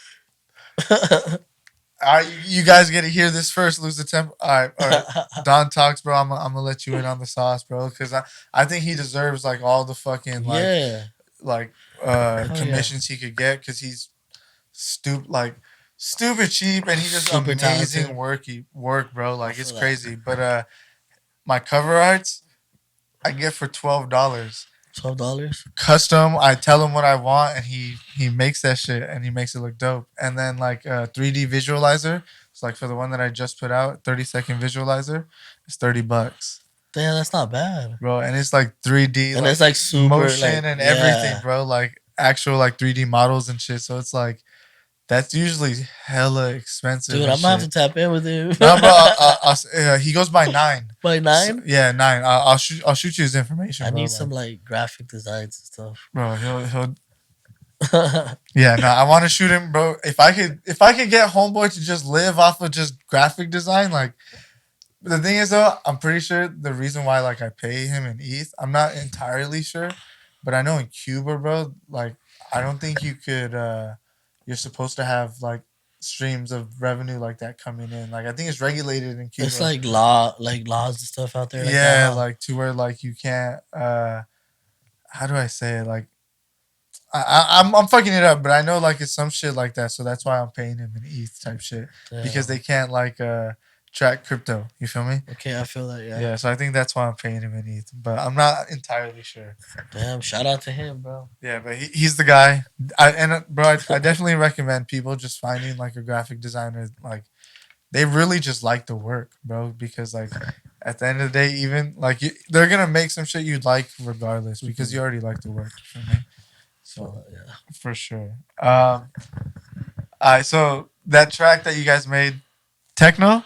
All right, you guys get to hear this first. Lose the temp. All right. Don talks, bro. I'm gonna let you in on the sauce, bro, because I think he deserves like all the fucking like yeah. like yeah. commissions he could get because he's stupid cheap, and he just Super amazing talented. work, bro. Like I it's feel that. crazy. But my cover arts I get for $12. $12. Custom. I tell him what I want, and he makes that shit, and he makes it look dope. And then like a 3D visualizer. It's like for the one that I just put out, 30-second visualizer. It's $30, Damn, that's not bad. bro. And it's like 3D, And like, it's like super motion like, and yeah. everything, bro. Like actual like 3D models and shit. So it's like that's usually hella expensive. Dude, and I'm gonna have to shit. tap in with him. No, bro. He goes by 9. By 9? So, yeah, 9. I'll shoot you his information. I bro. need Like, some like graphic designs and stuff. bro. He'll yeah. No, I want to shoot him, bro. If I could get homeboy to just live off of just graphic design, like. The thing is though, I'm pretty sure the reason why like I pay him in ETH, I'm not entirely sure, but I know in Cuba, bro, like I don't think you could you're supposed to have like streams of revenue like that coming in. Like I think it's regulated in Cuba. It's like laws and stuff out there. Like yeah, that, huh? like to where like you can't how do I say it? Like I'm fucking it up, but I know like it's some shit like that, so that's why I'm paying him in ETH type shit. Because Damn. they can't like track crypto. You feel me? Okay, I feel that. Yeah. Yeah, so I think that's why I'm paying him in ETH, but I'm not entirely sure. Damn. Shout out to him, bro. Yeah, but he's the guy. Bro, I definitely recommend people just finding like a graphic designer. Like, they really just like the work, bro, because like at the end of the day, even like they're gonna make some shit you'd like regardless because you already like the work. You feel me? So yeah. for sure. All right, so that track that you guys made, techno.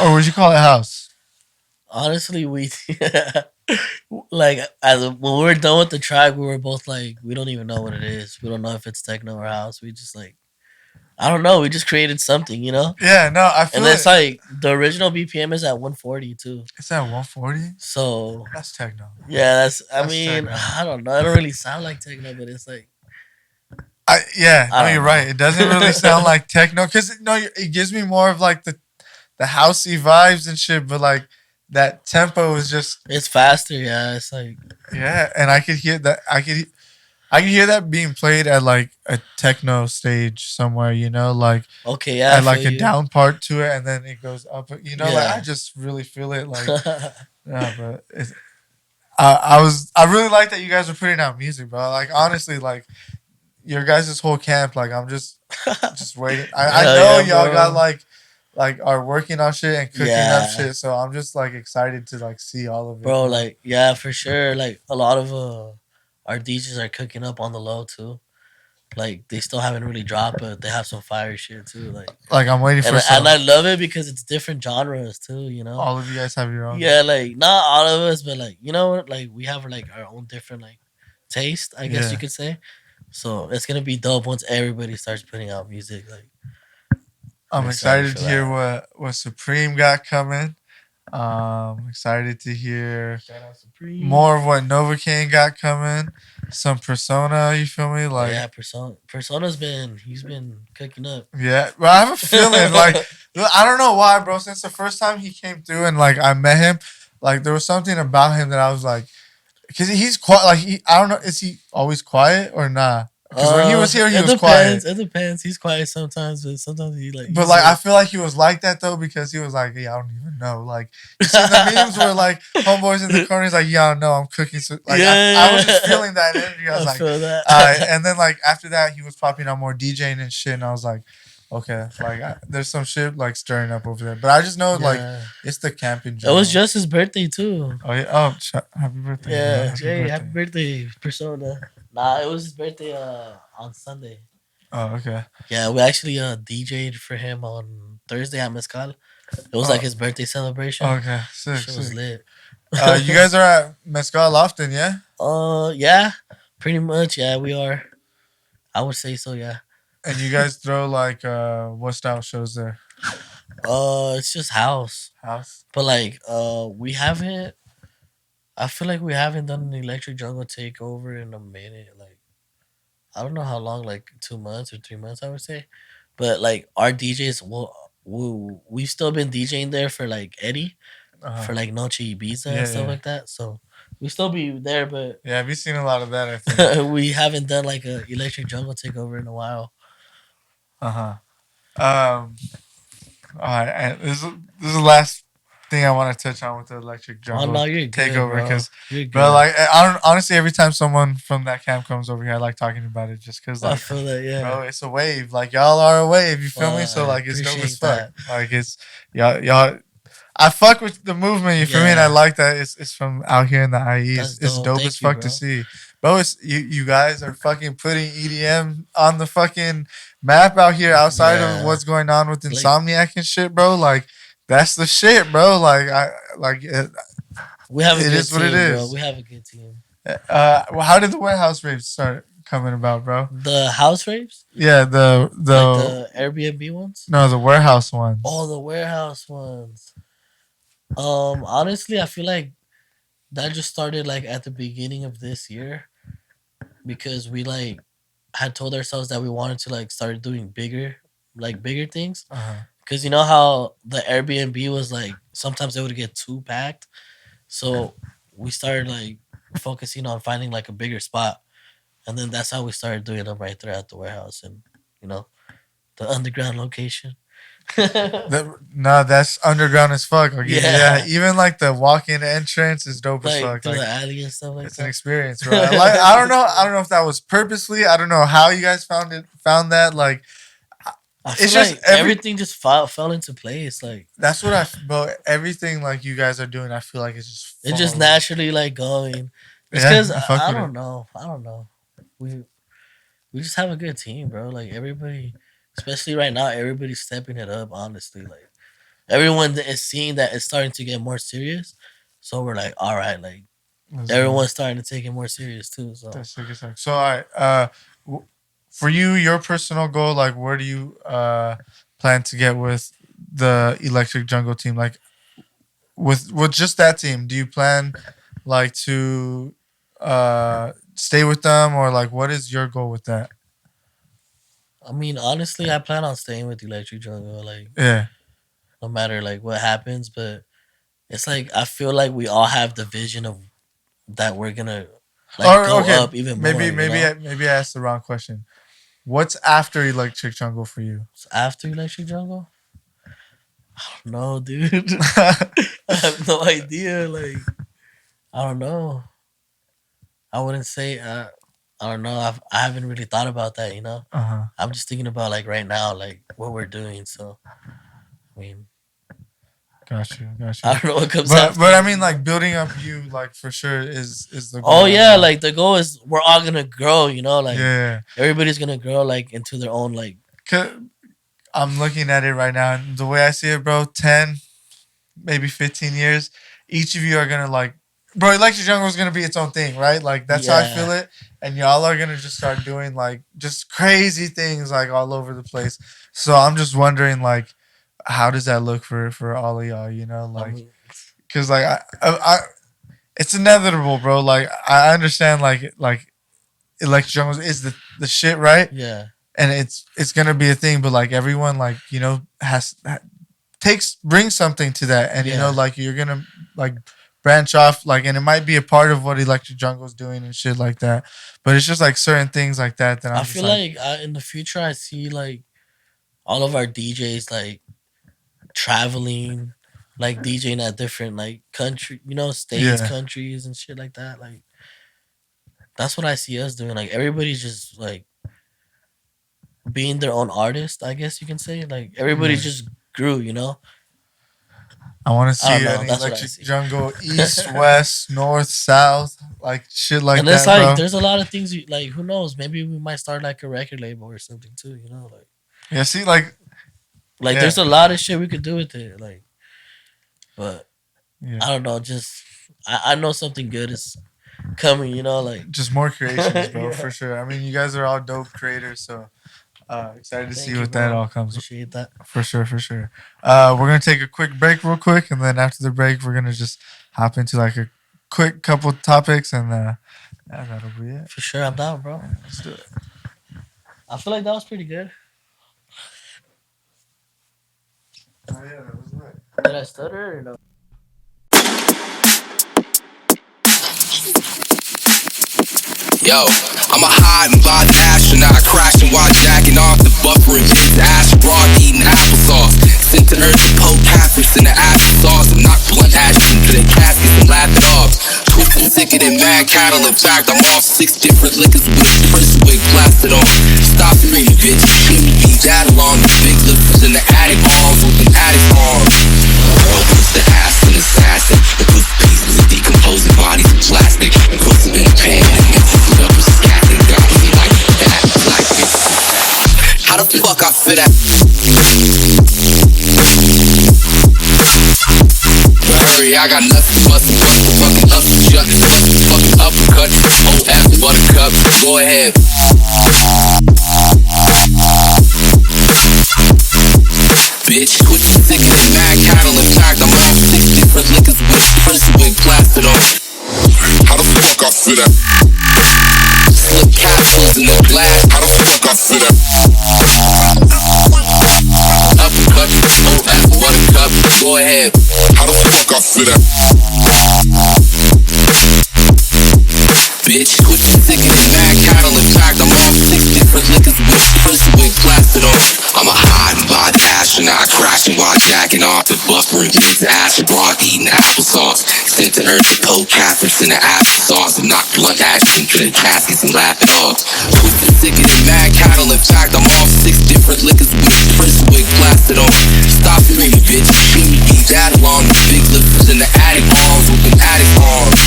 Or would you call it house? Honestly, we like when we were done with the track, we were both like, we don't even know what it is. We don't know if it's techno or house. We just like, I don't know. We just created something, you know. Yeah, no, I feel And it's like the original BPM is at 140 too. It's at 140. So That's techno. yeah, that's. I That's mean, techno. I don't know. It don't really sound like techno, but it's like. No, don't you're know. right. It doesn't really sound like techno because it gives me more of like the housey vibes and shit. But like that tempo is just It's faster. Yeah, it's like yeah, and I could hear that. I could hear that being played at like a techno stage somewhere. You know, like okay. Yeah, I at feel like a you. down part to it, and then it goes up. You know, like I Yeah. just really feel it. Like yeah, but I really like that you guys are putting out music, bro. Like honestly, like your guys' whole camp, like I'm just waiting. I Hell know yeah, y'all got bro. like are working on shit and cooking up Yeah, shit, so I'm just like excited to like see all of it, bro. bro. Like, yeah, for sure. Like, a lot of our DJs are cooking up on the low too. Like, they still haven't really dropped, but they have some fire shit too. Like, Like I'm waiting for and some. I love it because it's different genres too. You know. All of you guys have your own. Yeah, like not all of us, but like, you know what? Like, we have like our own different like taste, I guess you Yeah, could say. So it's gonna be dope once everybody starts putting out music. Like, I'm I'm excited excited for to hear that. what Supreme got coming. Excited to hear Shout out Supreme. more of what Novocaine got coming. Some Persona, you feel me? Oh Like yeah, Persona's been he's been cooking up. yeah, but I have a feeling like I don't know why, bro. Since the first time he came through and like I met him, like there was something about him that I was like, because he's quiet. Like I don't know, is he always quiet or not? Because when he was here, he It was quiet. depends. It depends. He's quiet sometimes, but sometimes But he's like I like feel like he was like that though because he was like, yeah, I don't even know. Like you seen the memes where like homeboys in the corner, he's like, yeah, I don't know, I'm cooking. So like I was just yeah. feeling that energy. I was I like, feel that. and then like after that, he was popping on more DJing and shit, and I was like, okay, like there's some shit like stirring up over there. But I just know like Yeah. it's the camp in It was general. just his birthday too. Oh yeah, oh happy birthday, bro, Yeah, happy Jay, happy birthday. birthday, Persona. Nah, it was his birthday on Sunday. Oh okay. Yeah, we actually DJ'd for him on Thursday at Mezcal. It was like Oh his birthday celebration. okay, sick, Shit was sick. lit. You guys are at Mezcal often, yeah? Yeah, pretty much. Yeah, we are. I would say so. Yeah. And you guys throw like what style shows there? It's just house, House. but like we haven't. I feel like we haven't done an electric jungle takeover in a minute. Like, I don't know how long, like 2 months or 3 months, I would say. But like our DJs, we've still been DJing there for like Eddie, Uh-huh. for like Noche Ibiza and Yeah, stuff yeah. like that. So we still be there, but Yeah, have you seen a lot of that, I think. we haven't done like a electric jungle takeover in a while. Uh-huh. Um all right, and this is the last thing I want to touch on with the electric Oh jungle no, you're good, takeover bro. because You're bro good. like I don't honestly every time someone from that camp comes over here I like talking about it just because I like feel that. Yeah. bro it's a wave like y'all are a wave you feel me Well, so I like it's dope as appreciate fuck that. like it's y'all I fuck with the movement. You feel me? And I Yeah, like that it's from out here in the IE. that's It's dope. dope as Thank you, fuck to bro. see, bro. It's you guys are fucking putting EDM on the fucking map out here outside of Yeah, what's going on with like Insomniac and shit, bro. Like that's the shit, bro. Like I like we have a it good is what it team, bro. is. We have a good team. Well, how did the warehouse raves start coming about, bro? The house raves, Yeah, like the the Airbnb ones. no the warehouse ones. Oh, the warehouse ones. Honestly, I feel like that just started like at the beginning of this year because we like had told ourselves that we wanted to like start doing bigger things. Uh-huh. Because you know how the Airbnb was like sometimes it would get too packed, so we started like focusing on finding like a bigger spot, and then that's how we started doing them right there at the warehouse and you know the underground location. No, that's underground as fuck. I'll give you that. Yeah, Even like the walk-in entrance is dope as like fuck. through Like the alley and stuff like it's an that. experience, bro. I It's don't an know. I don't experience. know if that was purposely. I don't know how you guys found that. Like I feel it's just like every. everything just fell into place. Like That's what bro. Everything like you guys are doing, I feel like it's just it just falling. naturally like going. It's Yeah, because I fuck I with it. don't know. I don't know. We we just have a good team, bro. Like everybody, especially right now, everybody's stepping it up. Honestly, like everyone is seeing that it's starting to get more serious. So we're like, all right, like Let's go. everyone's starting to take it more serious too. So That's sick as heck. So, all right. W- for you, your personal goal, like, where do you plan to get with the Electric Jungle team? Like, with just that team, do you plan like to stay with them or like what is your goal with that? I mean, honestly, I plan on staying with Electric Jungle, like Yeah. no matter like what happens. But it's like I feel like we all have the vision of that we're gonna like Or go okay, up even more. maybe I asked the wrong question. What's after Electric Jungle for you? So after Electric Jungle, I don't know, dude. I have no idea. Like I don't know. I wouldn't say. I don't know. I haven't really thought about that. You know. Uh-huh. I'm just thinking about like right now, like what we're doing. So, I mean, Got you. I don't know what comes But after. but I mean, like building up you, like for sure is the goal. Oh yeah, like the goal is we're all gonna grow. You know, like yeah. everybody's gonna grow like into their own like. 'Cause I'm looking at it right now, and the way I see it, bro, 10, maybe 15 years, each of you are gonna like, bro, Electric Jungle is gonna be its own thing, right? Like that's how I feel it, and y'all are gonna just start doing like just crazy things like all over the place. So I'm just wondering like, how does that look for all of y'all? You know, like, cause like I it's inevitable, bro. Like I understand like Electric Jungle is the shit, right? Yeah. And it's gonna be a thing, but like everyone like you know brings something to that, and you know like you're gonna like branch off like, and it might be a part of what Electric Jungle's doing and shit like that. But it's just like certain things like that that I feel like in the future I see like all of our DJs like traveling, like DJing at different like country, you know, states, countries, and shit like that. Like that's what I see us doing. Like everybody's just like being their own artist, I guess you can say. Like everybody just grew, you know. I want to see an Electric Jungle east, west, north, south, like shit like that. And it's like bro. There's a lot of things like who knows? Maybe we might start like a record label or something too, you know, like. Yeah, see, like there's a lot of shit we could do with it, like. But I don't know. Just I know something good is coming, you know, like just more creations, bro, for sure. I mean, you guys are all dope creators, so. Excited to see what that all comes. Appreciate that. For sure. We're gonna take a quick break real quick, and then after the break we're gonna just hop into like a quick couple topics, and that'll be it. For sure, I'm down, bro. Let's do it. I feel like that was pretty good. Oh yeah, that was lit. Did I stutter or no? Yo, I'm a hide and by the astronaut, crashing while jacking off the buffer and pizza ash broad, eating applesauce. Sent to earth to poke casters in the applesauce. I'm not blunt ashes into the caskets and laugh it off. Twisted sicker than mad cattle. In fact, I'm off 6 different liquors with a prison wig plastered on. Stop screaming, bitch. See me beat that along. The big lifters in the attic arms with an addict's arms. World puts the ass in assassin. The puts pieces of decomposing bodies in plastic. And puts them in a pan and mixes it up with scatting. Got me like that, like it. How the fuck I fit that? Hurry, I got nothing but the fucking up and shut. Fucking uppercut. Oh, F buttercup. Go ahead. Bitch, quit the sick of the mad cattle. In fact, I'm off 6 different liquors with a prison wig plastered on. How the fuck I fit that? Slip capsules in the glass. How the fuck I fit that? Uppercut, oh, F buttercup. Go ahead. How the fuck I fit that? Bitch, quit the sick of the mad cattle. In fact, I'm off 6 different liquors with a prison wig plastered on. I'm a hide and by the astronaut, crashing while jacking off the buffer and pizza ash broad, eating applesauce. Sent to earth to poke casters in the applesauce. I'm not blunt ashes into the caskets and laugh it off. Twisted sicker than mad cattle. In fact, I'm off 6 different liquors with a prison wig plastered on. Stop screaming, bitch. See me beat that along. The big lifters in the attic arms with an addict's arms.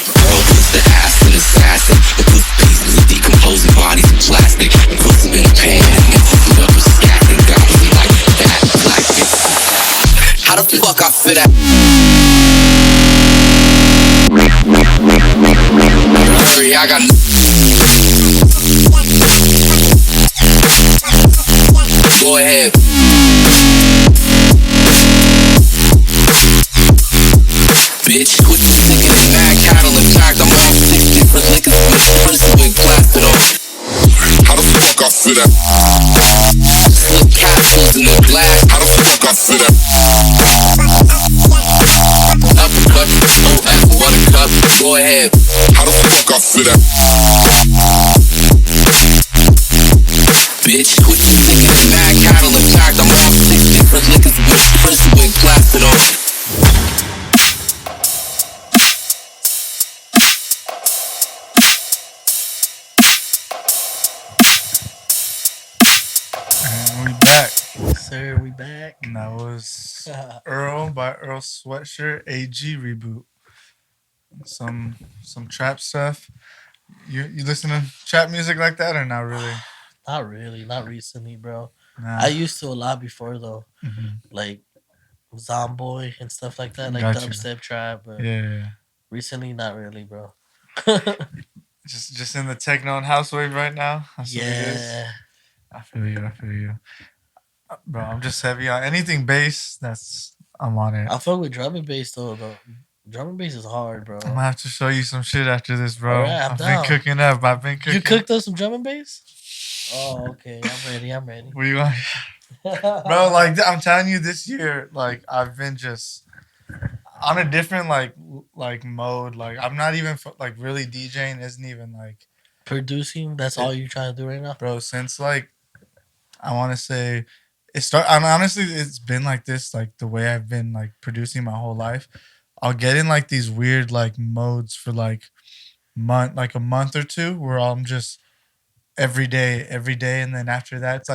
World puts the ass in assassin. It puts pieces of decomposing bodies in plastic. And puts them in a pan and mixes it up with scatting. Got me like that, like it. How the fuck I fit that? Hurry, I got go ahead. Bitch, quit the sick of the mad cattle. In fact, I'm off 6 different liquors with a prison wig plastered on. How the fuck I fit that? Slip capsules in the glass. How the fuck I fit that? go ahead. How the fuck I feel that? Bitch, quit thinking the mad cattle attacked. I'm off 6 different liquors with Cruiserweight blasted on. And we back. Sir, we back. And that was Earl by Earl Sweatshirt AG reboot. Some trap stuff. You listen to trap music like that or not really? Not really, not recently, bro. Nah. I used to a lot before though, Mhm. like Zomboy and stuff like that, like Got you. dubstep trap. But Yeah. recently, not really, bro. Just in the techno and house wave right now. That's what it is. Yeah, I feel you. Bro, I'm just heavy on anything bass. I'm on it. I fuck with drum and bass though. Drum and bass is hard, bro. I'm gonna have to show you some shit after this, bro. Alright, I'm I've down. been cooking up. You cooked up some drum and bass? Oh, okay. I'm ready. What you want? Bro, like I'm telling you, this year, like I've been just on a different like mode. Like I'm not even like really DJing. Isn't even like Producing. That's all you're trying to do right now, bro. Since like I want to say it start. I'm honestly, it's been like this, like the way I've been like producing my whole life. I'll get in like these weird like modes for like a month or two where I'm just every day, and then after that, it's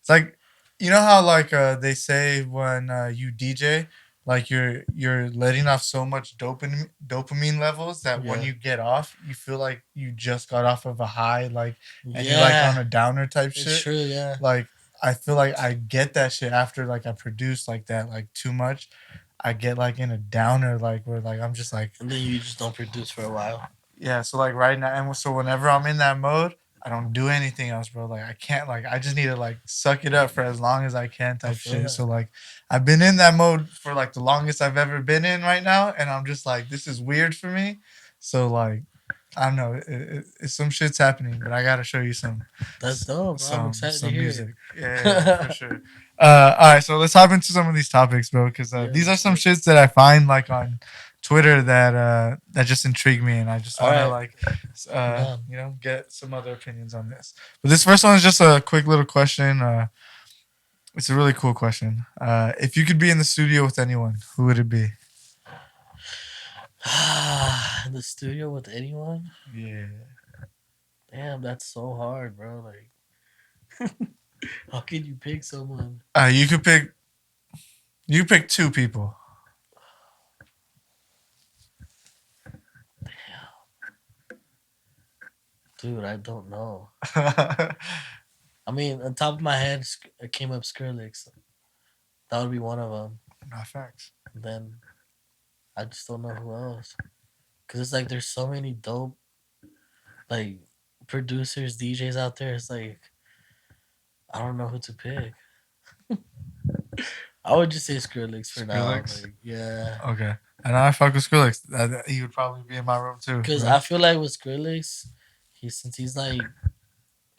like you know how like they say when you DJ, like you're letting off so much dopamine levels that when Yeah. you get off, you feel like you just got off of a high, like and you're yeah. like on a downer type It's shit. true, yeah. Like I feel like I get that shit after like I produce like that like too much. I get like in a downer like where like I'm just like And then you just don't produce for a while. yeah. So like right now, and so whenever I'm in that mode, I don't do anything else, bro. Like I can't like I just need to like suck it up for as long as I can type feel shit. that. So like I've been in that mode for like the longest I've ever been in right now, and I'm just like this is weird for me. So like I don't know, it's some shit's happening, but I gotta show you some. That's dope, bro. I'm excited to hear music. it. Yeah, for sure. All right, so let's hop into some of these topics, bro, because these are some shits that I find like on Twitter that just intrigue me, and I just want to Alright. like get some other opinions on this. But this first one is just a quick little question. It's a really cool question. If you could be in the studio with anyone, who would it be? In the studio with anyone? Yeah. Damn, that's so hard, bro. Like, how can you pick someone? You could pick. You pick two people. Dude, I don't know. I mean, on top of my head, it came up Skrillex. That would be one of them. Not facts. Then I just don't know who else. Cause it's like there's so many dope, like producers, DJs out there. It's like I don't know who to pick. I would just say Skrillex for now. Skrillex? Like, yeah. Okay. And I fuck with Skrillex. He would probably be in my room too. Because bro. I feel like with Skrillex, he's like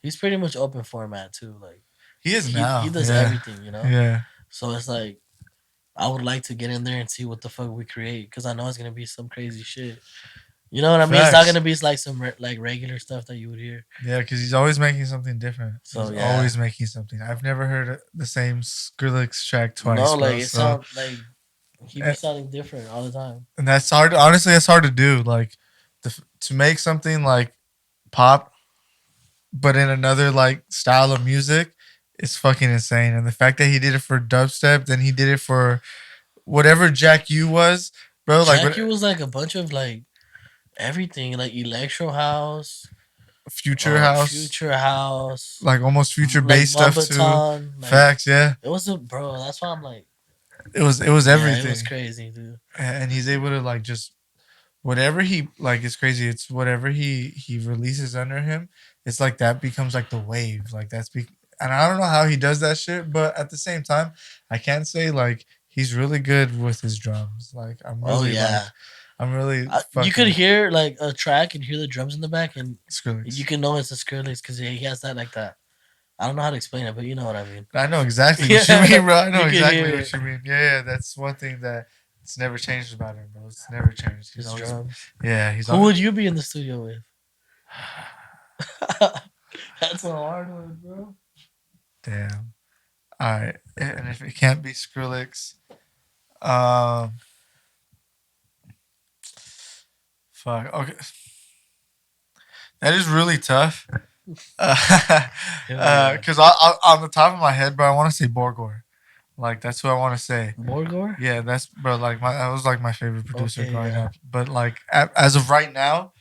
he's pretty much open format too. Like he is now. he does yeah. everything, you know. Yeah. So it's like I would like to get in there and see what the fuck we create because I know it's gonna be some crazy shit. You know what I mean? It's not Facts. gonna be like some like regular stuff that you would hear. Yeah, because he's always making something different. So, he's yeah. always making something. I've never heard the same Skrillex track twice. No, like bro, it so- sounds like he be sounding different all the time. and that's hard. Honestly, that's hard to do. Like to make something like pop, but in another like style of music, it's fucking insane. And the fact that he did it for dubstep, then he did it for whatever Jack U was, bro. Like Jackie was like a bunch of like everything, like electro house, future house, future house, like almost future bass stuff too. Mumbaton, like, Facts, yeah. It was bro. That's why I'm like, It was yeah, everything. it was crazy, dude. And he's able to like just whatever he like it's crazy. It's whatever he releases under him. It's like that becomes like the wave. Like and I don't know how he does that shit, but at the same time, I can't say like he's really good with his drums. Like I'm really You could hear like a track and hear the drums in the back, and Skrillex. you can know it's a Skrillex because he has that like that. I don't know how to explain it, but you know what I mean. I know exactly what you mean, bro. I know You can exactly hear what it. you mean. Yeah, that's one thing that It's never changed about him, bro. It's never changed. He's His always, drums. yeah. He's Who always, would you be in the studio with? That's a hard one, bro. damn. All right, and if it can't be Skrillex, um, fuck. Okay, that is really tough. Yeah. Because I on the top of my head, bro, I want to say Borgor. Like that's who I want to say. Borgor? Yeah, that's bro. Like that was like my favorite producer Okay, growing yeah. up. But like as of right now,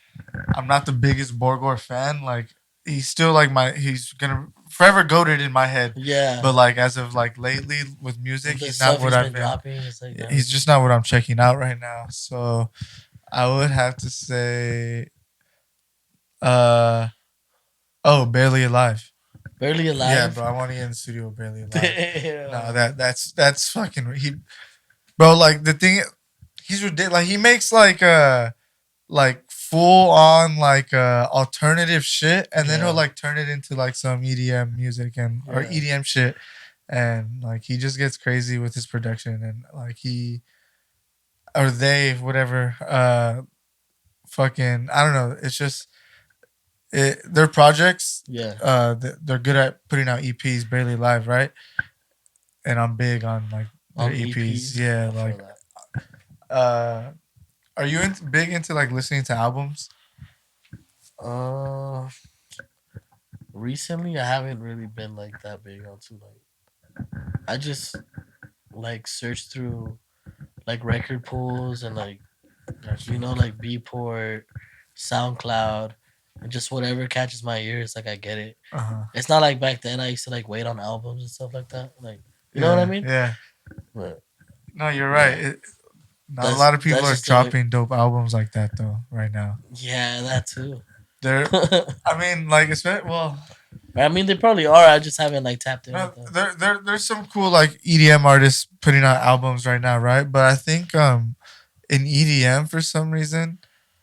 I'm not the biggest Borgor fan. Like he's still like he's gonna forever goated in my head. Yeah. But like as of like lately with music, The he's not stuff what he's I've been been. dropping is like not He's really- just not what I'm checking out right now. So I would have to say, uh, oh, Barely Alive. barely alive. Yeah, bro, I want to get in the studio with Barely Alive. Damn. No, that's fucking bro. Like the thing, he's ridiculous. Like he makes like full on like alternative shit, and then Yeah. he'll like turn it into like some EDM music and or Yeah. EDM shit, and like he just gets crazy with his production and like he or they whatever fucking I don't know. It's just their projects. Yeah. They're good at putting out EPs, Barely Live, right? And I'm big on like their On EPs. EPs. Yeah, I feel like that. are you big into like listening to albums? Uh, recently I haven't really been like that big onto like. I just like search through like record pools and like like Beatport, SoundCloud, and just whatever catches my ears. Like I get it. Uh-huh. It's not like back then I used to like wait on albums and stuff like that. Like you know what I mean? Yeah. But No, you're right. Yeah. Not a That's- lot of people that's are just the way- dropping dope albums like that though right now. yeah, that too. They're, I mean, like well, I mean, they probably are. I just haven't like tapped in. no, with them. there's some cool like EDM artists putting out albums right now, right? But I think in EDM for some reason,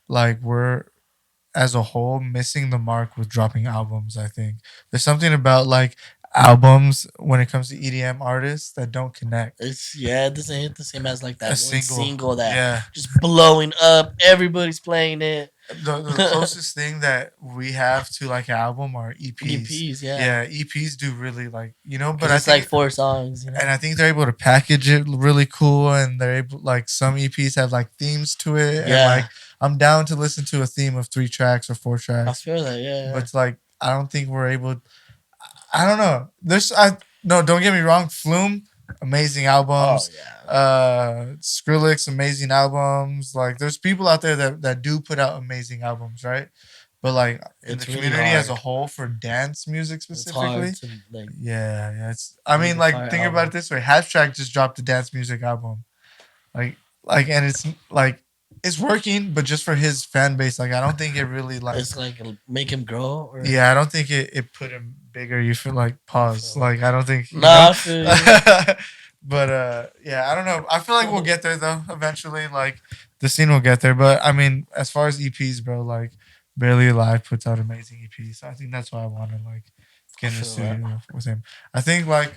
like we're as a whole missing the mark with dropping albums. I think there's something about like albums when it comes to EDM artists that don't connect. It doesn't hit the same as like that A one single. single that Yeah. just blowing up. Everybody's playing it. The closest thing that we have to like an album are EPs. EPs, yeah. Yeah, EPs do really like but But I it's think like 4 songs, you know. and I think they're able to package it really cool, and they're able like some EPs have like themes to it, and Yeah. like I'm down to listen to a theme of 3 tracks or 4 I tracks, feel that, yeah. but it's like I don't think we're able. I don't know. No, don't get me wrong. Flume, amazing albums. Oh yeah. Skrillex, amazing albums. Like there's people out there that do put out amazing albums, right? But like in It's the really community as a hard. whole for dance music It's specifically, hard to like. yeah. It's I Make mean a like fire think about album. it this way: Half Track just dropped a dance music album, like and it's like it's working, but just for his fan base. Like I don't think it really like It's like make him grow. Or, yeah, I don't think it put him bigger. You feel like pause. feel- Like I don't think you Nah, know? I feel you. But yeah, I don't know. I feel like we'll get there though eventually. Like the scene will get there. But I mean, as far as EPs, bro, like Barely Alive puts out amazing EPs. So I think that's why I want to like get in the Feel that. studio with him. I think like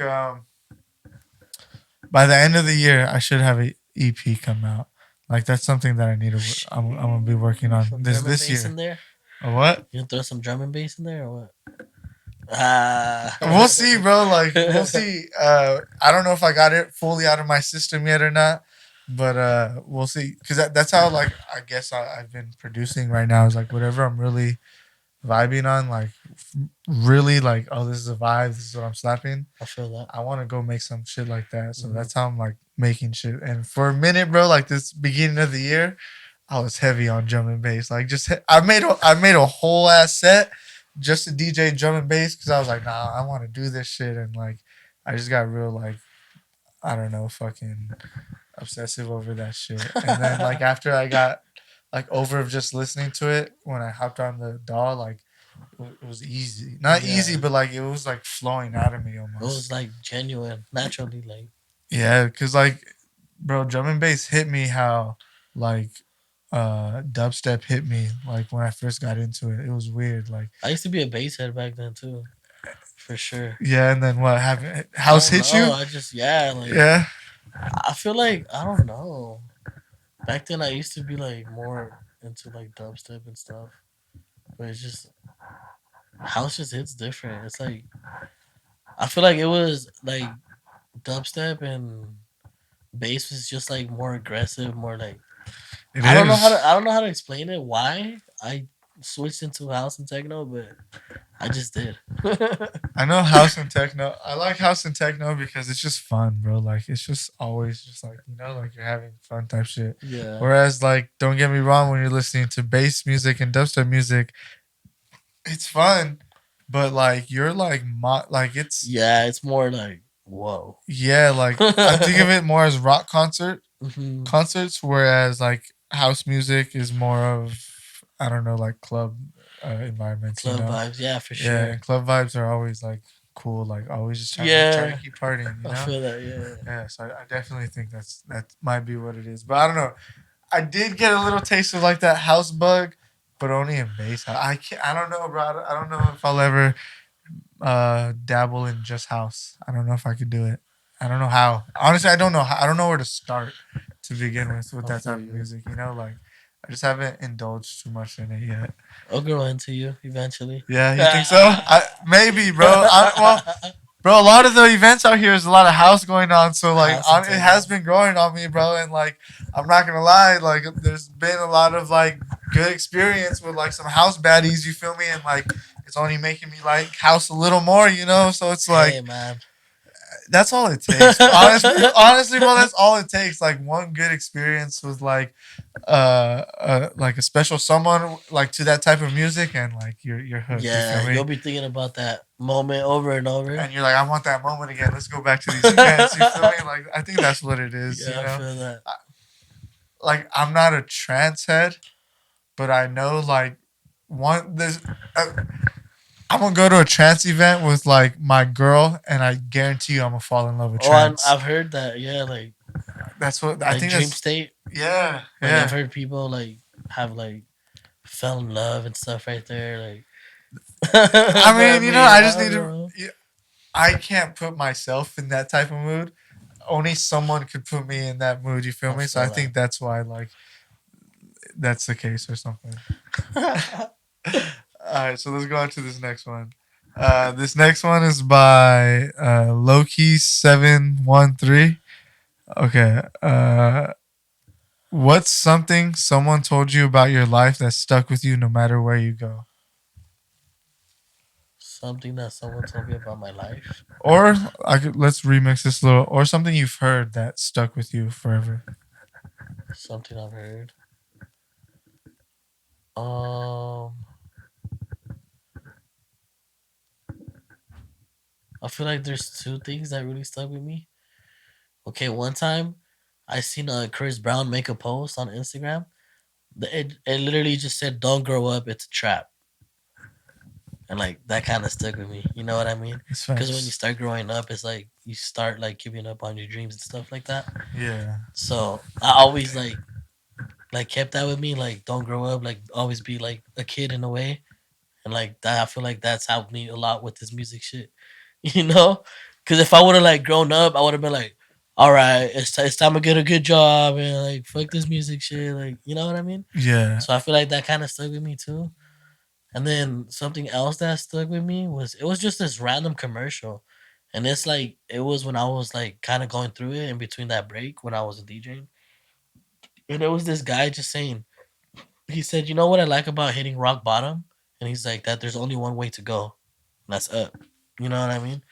by the end of the year, I should have a EP come out. Like that's something that I need to. I'm gonna be working on Some this drum and bass year. in there. A what? You gonna throw some drum and bass in there or what? Ah. We'll see, bro. Like we'll see. I don't know if I got it fully out of my system yet or not, but we'll see. Cause that's how like I guess I've been producing right now. Is like whatever I'm really vibing on, like really like oh this is a vibe. This is what I'm slapping. I feel that. I want to go make some shit like that. So Mhm. that's how I'm like making shit. And for a minute, bro, like this beginning of the year, I was heavy on drum and bass. Like just I made a whole ass set just to DJ drum and bass because I was like, nah, I want to do this shit. And like I just got real like I don't know, fucking obsessive over that shit. And then like after I got like over of just listening to it, when I hopped on the DAW, like it was easy. Not Yeah. easy, but like it was like flowing out of me It almost. was like genuine, naturally, like Yeah, because like, bro, drum and bass hit me how like dubstep hit me like when I first got into it. It was weird. Like I used to be a bass head back then too, for sure. yeah, and then what happened? House I don't hit know, you? I just like Yeah. I feel like I don't know. Back then, I used to be like more into like dubstep and stuff, but it's just house just hits different. It's like I feel like it was like dubstep and bass was just like more aggressive, more like It I is. don't know how to explain it. Why I switched into house and techno, but I just did. I know house and techno. I like house and techno because it's just fun, bro. Like it's just always just like like you're having fun type shit. Yeah, Whereas like don't get me wrong, when you're listening to bass music and dubstep music, it's fun, but like you're like like it's yeah, it's more like whoa. yeah, like I think of it more as rock Mhm. concerts, whereas like house music is more of I don't know, like club environments, Club vibes, yeah, for Yeah, sure. and club vibes are always like cool, like always just trying to Yeah, keep partying. I feel that. Yeah, Yeah, so I definitely think that might be what it is. But I don't know. I did get a little taste of like that house bug, but only in bass. I can't. I don't know, bro. I don't know if I'll ever dabble in just house. I don't know if I could do it. I don't know how. Honestly, I don't know. I don't know where to start to begin with I that feel type of you. music. Like I just haven't indulged too much in it yet. I'll grow into you eventually. Yeah, you think so? Maybe, bro. Well, bro, a lot of the events out here is a lot of house going on, so like House and it has techno. been growing on me, bro. And like I'm not gonna lie, like there's been a lot of like good experience with like some house baddies. You feel me? And like it's only making me like house a little more. So it's like Hey man. that's all it takes. Honestly, bro, that's all it takes. Like one good experience with like a special someone like to that type of music, and like you're hooked. You Yeah, feel you'll me? be thinking about that moment over and over. And you're like, I want that moment again. Let's go back to these events. You feel me? Like I think that's what it is. Yeah, I feel that. I- like I'm not a trance head, but I know like one there's. I'm gonna go to a trance event with like my girl, and I guarantee you, I'm gonna fall in love with Oh, trance. I've heard that. Yeah, That's what I like think. dream That's state. yeah, Like I've yeah. heard people like have like fell in love and stuff right there. Like, I but I mean, mean, I I just don't need to. know. I can't put myself in that type of mood. Only someone could put me in that mood. You feel I me? So I feel think that's why like that's the case or something. that. All right, so let's go on to this next one. This next one is by Loki713. Okay. What's something someone told you about your life that stuck with you no matter where you go? Something that someone told me about my life. Or let's remix this a little. Or something you've heard that stuck with you forever. Something I've heard. Um, I feel like there's two things that really stuck with me. Okay, one time I seen Chris Brown make a post on Instagram. It literally just said, "Don't grow up, it's a trap," and like that kind of stuck with me. You know what I mean? It's Because when you facts. start growing up, it's like you start like giving up on your dreams and stuff like that. Yeah. So I always like kept that with me. Like, don't grow up. Like, always be like a kid in a way. And like that, I feel like that's helped me a lot with this music shit. You know, because if I would have like grown up, I would have been like, all right, it's time to get a good job and like fuck this music shit. Like, you know what I mean? Yeah. So I feel like that kind of stuck with me too. And then something else that stuck with me was it was just this random commercial. And it's like it was when I was like kind of going through it in between that break when I was a DJing. And there was this guy just saying, he said, "You know what I like about hitting rock bottom?" And he's like, "That there's only one way to go, and that's up." You know what I mean?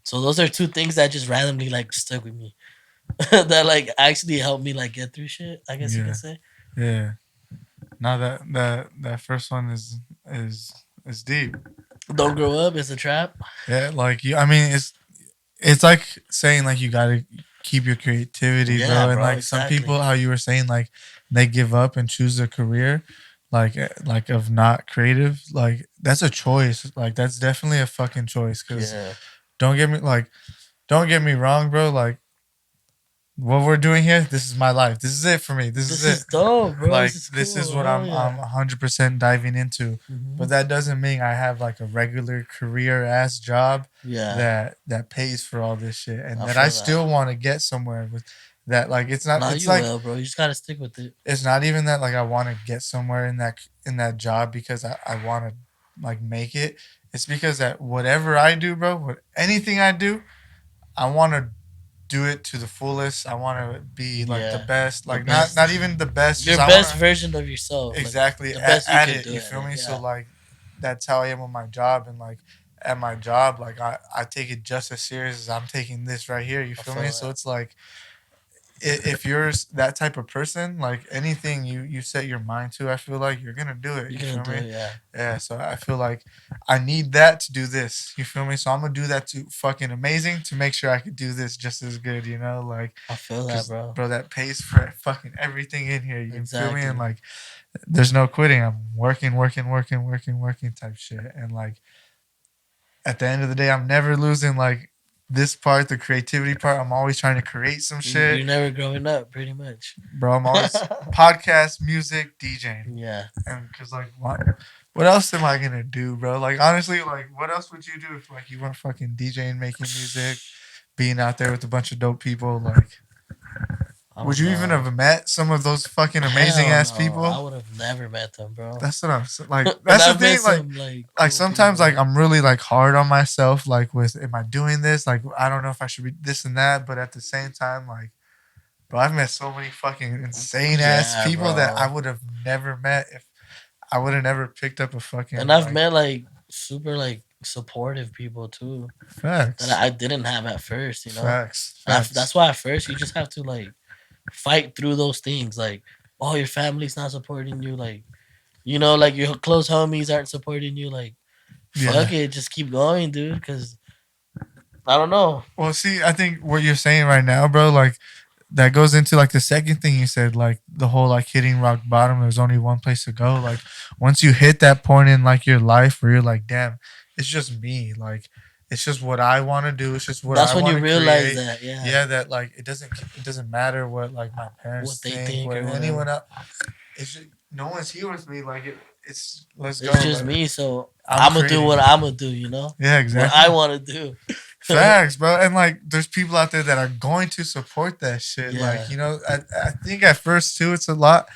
So those are two things that just randomly like stuck with me. That like actually helped me like get through shit, I guess you can Yeah. say. Yeah. Now that first one is deep. Don't grow up, it's a trap. Yeah, like you. I mean, it's like saying like you gotta keep your creativity, Yeah, bro. And bro, like some exactly. people, how you were saying, like they give up and choose a career, like of not creative. Like that's a choice. Like that's definitely a fucking choice. Cause Yeah. don't get me like, don't get me wrong, bro. Like what we're doing here, this is my life. This is it for me. This is This it. is dope, bro. This Like is this is cool. what Hell I'm yeah. 100% diving into. Hmm. But that doesn't mean I have like a regular career ass job Yeah, that pays for all this shit and I that I feel that. still want to get somewhere with that like it's not Nah, it's you like will, bro. You just gotta stick with it. it's not even that like I want to get somewhere in that job because I want to like make it. It's because that whatever I do, bro, anything I do, I want to do it to the fullest. I want to be like the Yeah, best, the like best, not even the best, your just I want best to version of yourself. Like exactly the best you at can it. do You at feel it. me? So Yeah, like that's how I am with my job, and like at my job, like I take it just as serious as I'm taking this right here. You I feel feel me? that. So it's like if you're that type of person, like anything you set your mind to, I feel like you're gonna do it. You're You gonna feel do me? it. Yeah, Yeah. So I feel like I need that to do this. You feel me? So I'm gonna do that to fucking amazing to make sure I could do this just as good. You know, like I feel that, because bro. bro, that pays for fucking everything in here. You feel me? And Exactly. like, there's no quitting. I'm working type shit. And like at the end of the day, I'm never losing like this part, the creativity part. I'm always trying to create some shit. You're never growing up, pretty much. Bro, I'm always podcast, music, DJing. Yeah. And because like what else am I gonna do, bro? Like honestly, like what else would you do if like you weren't fucking DJing, making music, being out there with a bunch of dope people? Like I would don't you even know. have met some of those fucking amazing Hell ass no. I people? would have never met them, bro. That's what I'm like. And That's the I've met thing. some like Like cool sometimes people. like I'm really like hard on myself. Like with am I doing this? Like I don't know if I should be this and that. But at the same time, like bro, I've met so many fucking insane ass Yeah, people that I bro. would have never met if I would have never picked up a fucking And I've like met like super like supportive people too that facts. I didn't have at first, you know. Facts. And Facts. that's why at first you just have to like fight through those things. Like, oh, your family's not supporting you. Like, you know, like your close homies aren't supporting you. Like, Yeah. fuck it, just keep going, dude. Because I don't know. Well, see, I think what you're saying right now, bro, like that goes into like the second thing you said, like the whole like hitting rock bottom. There's only one place to go. Like once you hit that point in like your life where you're like, damn, it's just me. Like it's just what I want to do. It's just what That's I when you want to realize create. that, yeah, Yeah, that like it doesn't matter what like my parents what they think, think what or anyone whatever. else. It's just, no one's here with me. Like it's let's go. It's just Like, me, so I'm I'm gonna do creating. what I'm gonna do. You know, Yeah, what I exactly. want to do. Facts, bro. And like, there's people out there that are going to support that shit. Yeah, Like, you know, I think at first too, it's a lot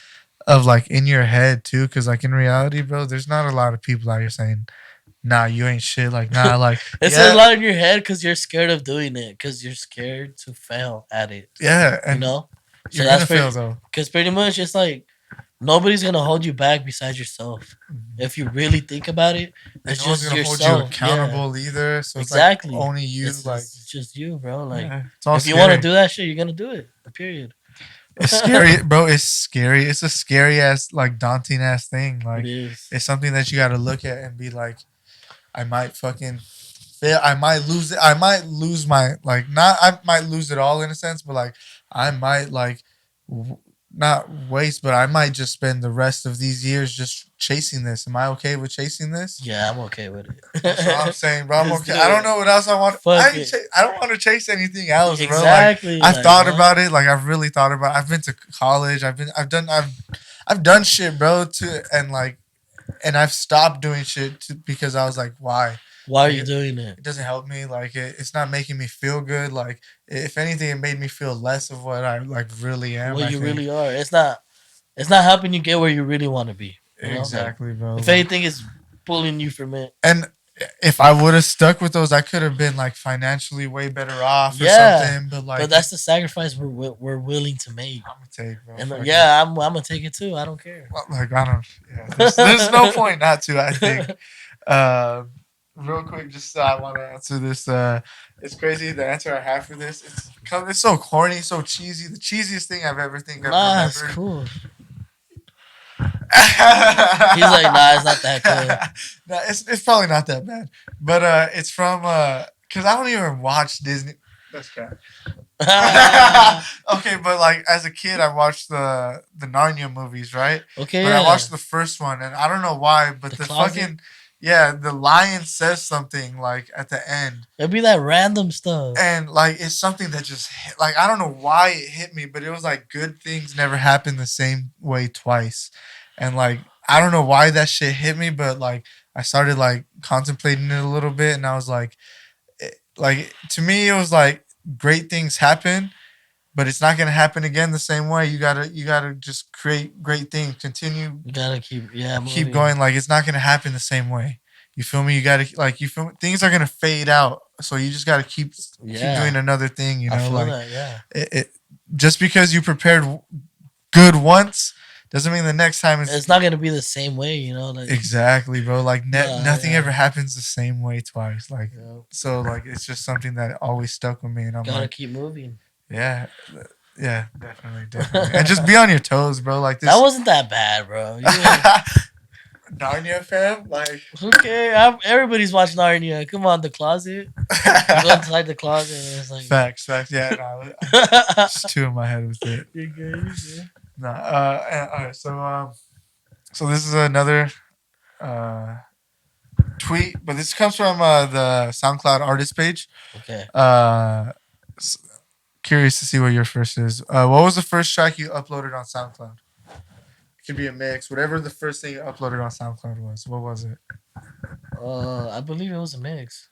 of like in your head too, because like in reality, bro, there's not a lot of people out here saying, "Nah, you ain't shit." Like, nah, like, it's a yeah, lot in your head because you're scared of doing it because you're scared to fail at it. yeah, You and know, so you're that's gonna fail pretty. though. Because pretty much it's like nobody's gonna hold you back besides yourself. If you really think about it, And it's no one's just gonna hold you yourself. Yeah, accountable either. So it's like exactly. only you. Like, It's just you, bro. Like yeah, it's all if you want to scary. do that shit, you're gonna do it. Period. It's scary, bro. It's scary. It's a scary ass, like daunting ass thing. It Like, is. it's something that you got to look at and be like, I might fucking fail. I might lose it. I might lose my like not. I might lose it all in a sense, but like I might like not waste, but I might just spend the rest of these years just chasing this. Am I okay with chasing this? Yeah, I'm okay with That's what I'm it. saying, bro. I'm Let's okay. do I don't it. know what else I want. Fuck it. I don't want to chase anything else, bro. Like Exactly. I've Like thought what? about it. Like I've really thought about. I've been to college. I've done shit, bro. And I've stopped doing shit because I was like, why? Why are Like, you doing it? it doesn't help me. Like it's not making me feel good. Like if anything, it made me feel less of what I like really am. What I you think really are. It's not. It's not helping you get where you really want to be. You know, like exactly, bro. if Like, anything, it's pulling you from it. and if I would have stuck with those, I could have been like financially way better off or Yeah, something. But like, but that's the sacrifice we're willing to make. I'm gonna take, bro. And Fuck it. yeah, I'm gonna take it too. I don't care. Like I don't. Yeah, there's no point not to. I think. Uh, real quick, just I want to answer this. It's crazy the answer I have for this. It's so corny, so cheesy. The cheesiest thing I've ever think I've Nah, it's remembered. cool. He's like, nah, it's not that cool. No, it's probably not that bad, but it's from because I don't even watch Disney. That's cat. Okay, but like as a kid, I watched the Narnia movies, right? Okay, But yeah. I watched the first one, and I don't know why, but The the closet? fucking yeah, the lion says something like at the end, It'd be that random stuff. and like it's something that just hit, like I don't know why it hit me, but it was like good things never happen the same way twice, and like I don't know why that shit hit me, but like I started like contemplating it a little bit, and I was like, like to me it was like great things happen but it's not gonna happen again the same way. You gotta just create great things. Continue, You gotta keep keep moving. going. Like it's not gonna happen the same way. You feel me? You gotta like you feel me? Things are gonna fade out. So you just gotta keep doing another thing. You I know, feel like that, yeah. it just because you prepared good once doesn't mean the next time It's not gonna be the same way, like exactly, bro. Like nothing yeah. ever happens the same way twice. Like Yeah. so, like it's just something that always stuck with me, and I'm Gotta like, keep moving. yeah, yeah, definitely, and just be on your toes, bro. Like this. That wasn't that bad, bro. Narnia fam, like Okay, everybody's watching Narnia. Come on, the closet. You go inside the closet and it's like facts. Yeah, no, just two in my head with it. You're good. No, all right. So this is another uh tweet, but this comes from the SoundCloud artist page. Okay. S- Curious to see what your first is. What was the first track you uploaded on SoundCloud? It could be a mix, whatever the first thing you uploaded on SoundCloud was. What was it? I believe it was a mix.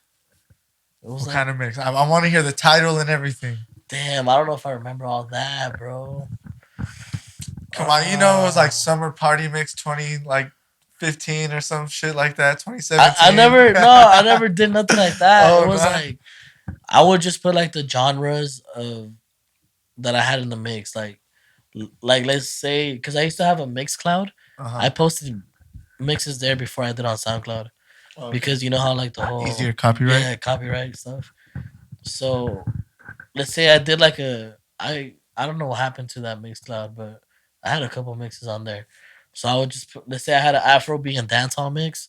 It was What like, kind of mix? I want to hear the title and everything. damn, I don't know if I remember all that, bro. Come on, it was like summer party mix 15 or some shit like that. 2017. I never did nothing like that. Oh, It was no. like I would just put like the genres of that I had in the mix, like let's say because I used to have a Mixcloud. Uh-huh. I posted mixes there before I did on SoundCloud because you know how like the whole easier copyright. copyright stuff. So let's say I did like I don't know what happened to that Mixcloud, but I had a couple mixes on there. So I would just put, let's say I had an Afrobeat and dancehall mix.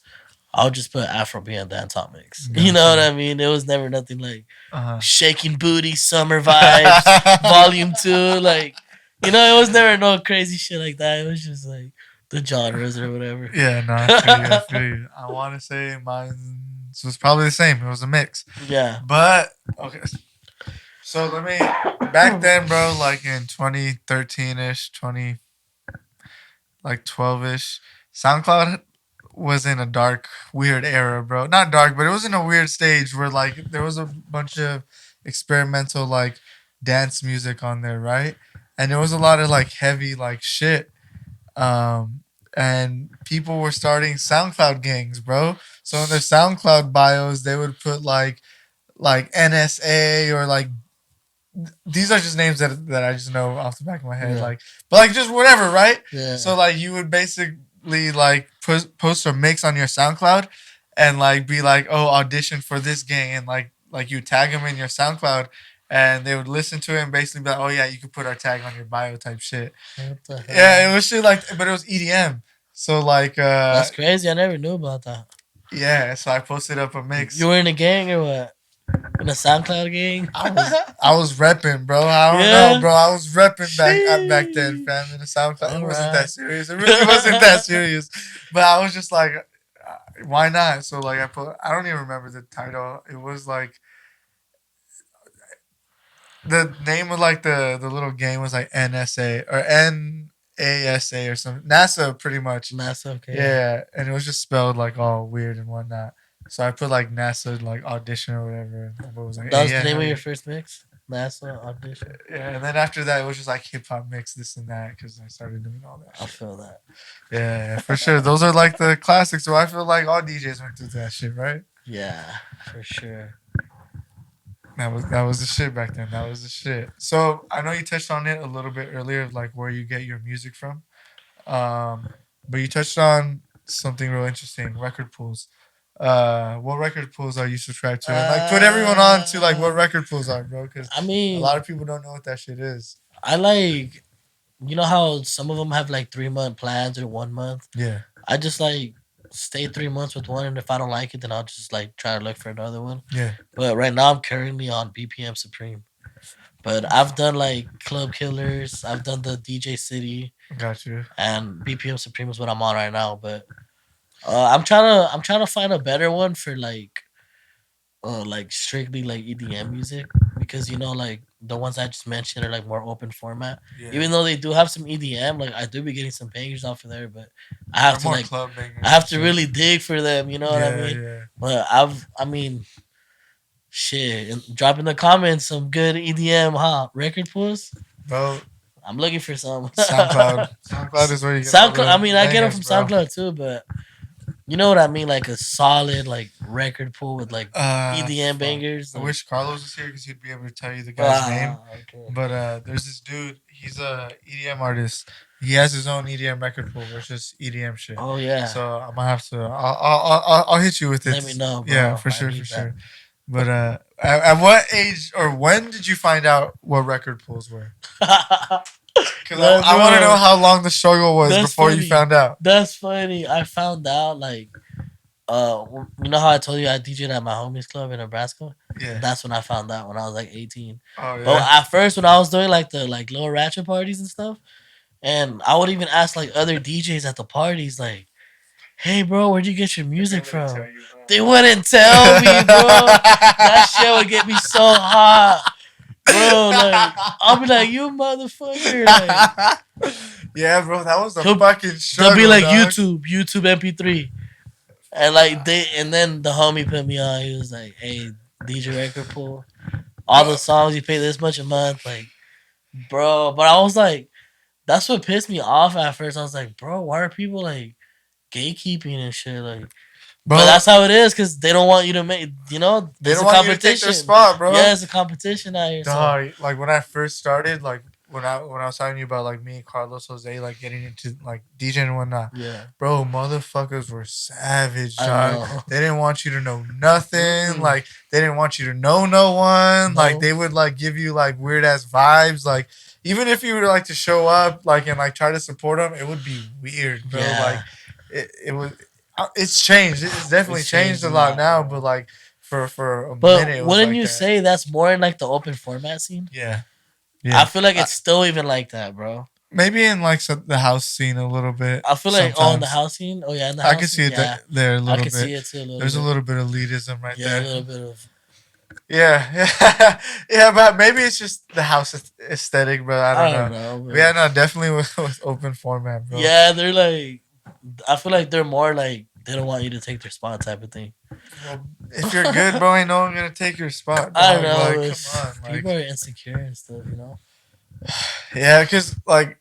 I would just put Afrobeat and dancehall mix. Gotcha. You know what I mean? It was never nothing like Uh-huh. shaking booty, summer vibes, volume 2. Like, it was never no crazy shit like that. It was just like the genres or whatever. Yeah, no, I feel you. I want to say mine was probably the same. It was a mix. Yeah. But, okay. So let me, back then, bro, like in 2013-ish, 12-ish, SoundCloud was in a dark, weird era, bro. Not dark, but it was in a weird stage where like there was a bunch of experimental like dance music on there, right? And there was a lot of like heavy like shit. And people were starting SoundCloud gangs, bro. So in their SoundCloud bios, they would put like NSA or like these are just names that I just know off the back of my head, Yeah. but like just whatever, right? Yeah. So like you would basically like post a mix on your SoundCloud, and like be like, oh, audition for this gang, and like you tag them in your SoundCloud, and they would listen to it and basically be like, oh yeah, you could put our tag on your bio type shit. What the hell? Yeah, it was shit like, but it was EDM. So like, That's crazy. I never knew about that. yeah. So I posted up a mix. You were in a gang or what? In a SoundCloud gang? I was repping, bro. I don't know, bro. I was repping back then, fam. In the SoundCloud, it wasn't that serious. It really wasn't that serious. But I was just like, why not? So like, I don't even remember the title. It was like the name of like the little game was like NSA or NASA or something. NASA, pretty much. NASA, okay. Yeah, and it was just spelled like all weird and whatnot. So I put like NASA like audition or whatever. It was like, That was the name of your first mix? NASA audition. Yeah, and then after that, it was just like hip hop mix, this and that, because I started doing all that. I feel that. Yeah, for sure. Those are like the classics. So I feel like all DJs went through that shit, right? Yeah, for sure. That was the shit back then. That was the shit. So I know you touched on it a little bit earlier, like where you get your music from. But you touched on something real interesting: record pools. What record pools are you subscribed to? And like put everyone on to like what record pools are, bro. Because I mean, a lot of people don't know what that shit is. I like, you know how some of them have like 3-month plans or 1 month. Yeah. I just like stay 3 months with one, and if I don't like it, then I'll just like try to look for another one. Yeah. But right now I'm currently on BPM Supreme. But I've done like Club Killers. I've done the DJ City. Got you. And BPM Supreme is what I'm on right now. But I'm trying to find a better one for like strictly like EDM music, because like the ones I just mentioned are like more open format. Yeah. Even though they do have some EDM, like I do be getting some bangers off of there, but I have to like club bangers I have to really dig for them. You know what I mean? Yeah. But I mean, Shit, and drop in the comments some good EDM record pulls. Bro, I'm looking for some. SoundCloud is where you get all SoundCloud. I the mean, I get them from bangers, bro. SoundCloud too, but you know what I mean, like a solid like record pull with like EDM Fuck. bangers. I Like, wish Carlos was here because he'd be able to tell you the guy's name. okay. But there's this dude. He's a EDM artist. He has his own EDM record pool, which is EDM shit. Oh yeah. So I'm gonna have to. I'll hit you with it. Let me know, bro. Yeah, for I sure, need for that. sure. But at what age or when did you find out what record pools were? Because I want to know how long the struggle was before you found out. That's funny. I found out like, you know how I told you I DJed at my homie's club in Nebraska. Yeah. That's when I found out when I was like 18. Oh yeah. But at first, when I was doing like the like little ratchet parties and stuff, and I would even ask like other DJs at the parties, like, "Hey, bro, where'd you get your music from?" They wouldn't tell me, bro. That shit would get me so hot, bro. Like, I'll be like, "You motherfucker!" Like, yeah, bro, that was a He'll- fucking struggle. they'll be like dog. YouTube MP3, and like and then the homie put me on. He was like, "Hey, DJ record pool, all the songs you pay this much a month, like, bro." But I was like, that's what pissed me off at first. I was like, bro, why are people like gatekeeping and shit? Like, Bro, but that's how it is because they don't want you to make. You know, they there's don't a want you to take their spot, bro. Yeah, it's a competition out here. So. Dog, like when I first started, like when I was telling you about like me and Carlos Jose like getting into like DJing and whatnot, Yeah, bro, motherfuckers were savage, I dog. know. They didn't want you to know nothing. Mm-mm. Like they didn't want you to know no one. No. Like they would like give you like weird ass vibes. Like even if you were like to show up like and like try to support them, it would be weird, bro. Yeah. Like it was. It's changed. It's definitely changed a lot now. But like for a minute, it was wouldn't like you that. say that's more in like the open format scene? Yeah. I feel like it's still even like that, bro. Maybe in like the house scene a little bit. I feel like in the house scene. Oh yeah, in the house I can see scene, it there a little bit. I can see it too. There's a little bit of elitism right there. Yeah, a little bit of. Yeah, yeah, but maybe it's just the house aesthetic, bro. I don't know. But Yeah, no, definitely with open format, bro. yeah, they're like. I feel like they're more like they don't want you to take their spot type of thing. Well, if you're good, bro, ain't no one gonna take your spot. Dog. I don't know. Like, come on, like, people are insecure and stuff, you know. yeah, because like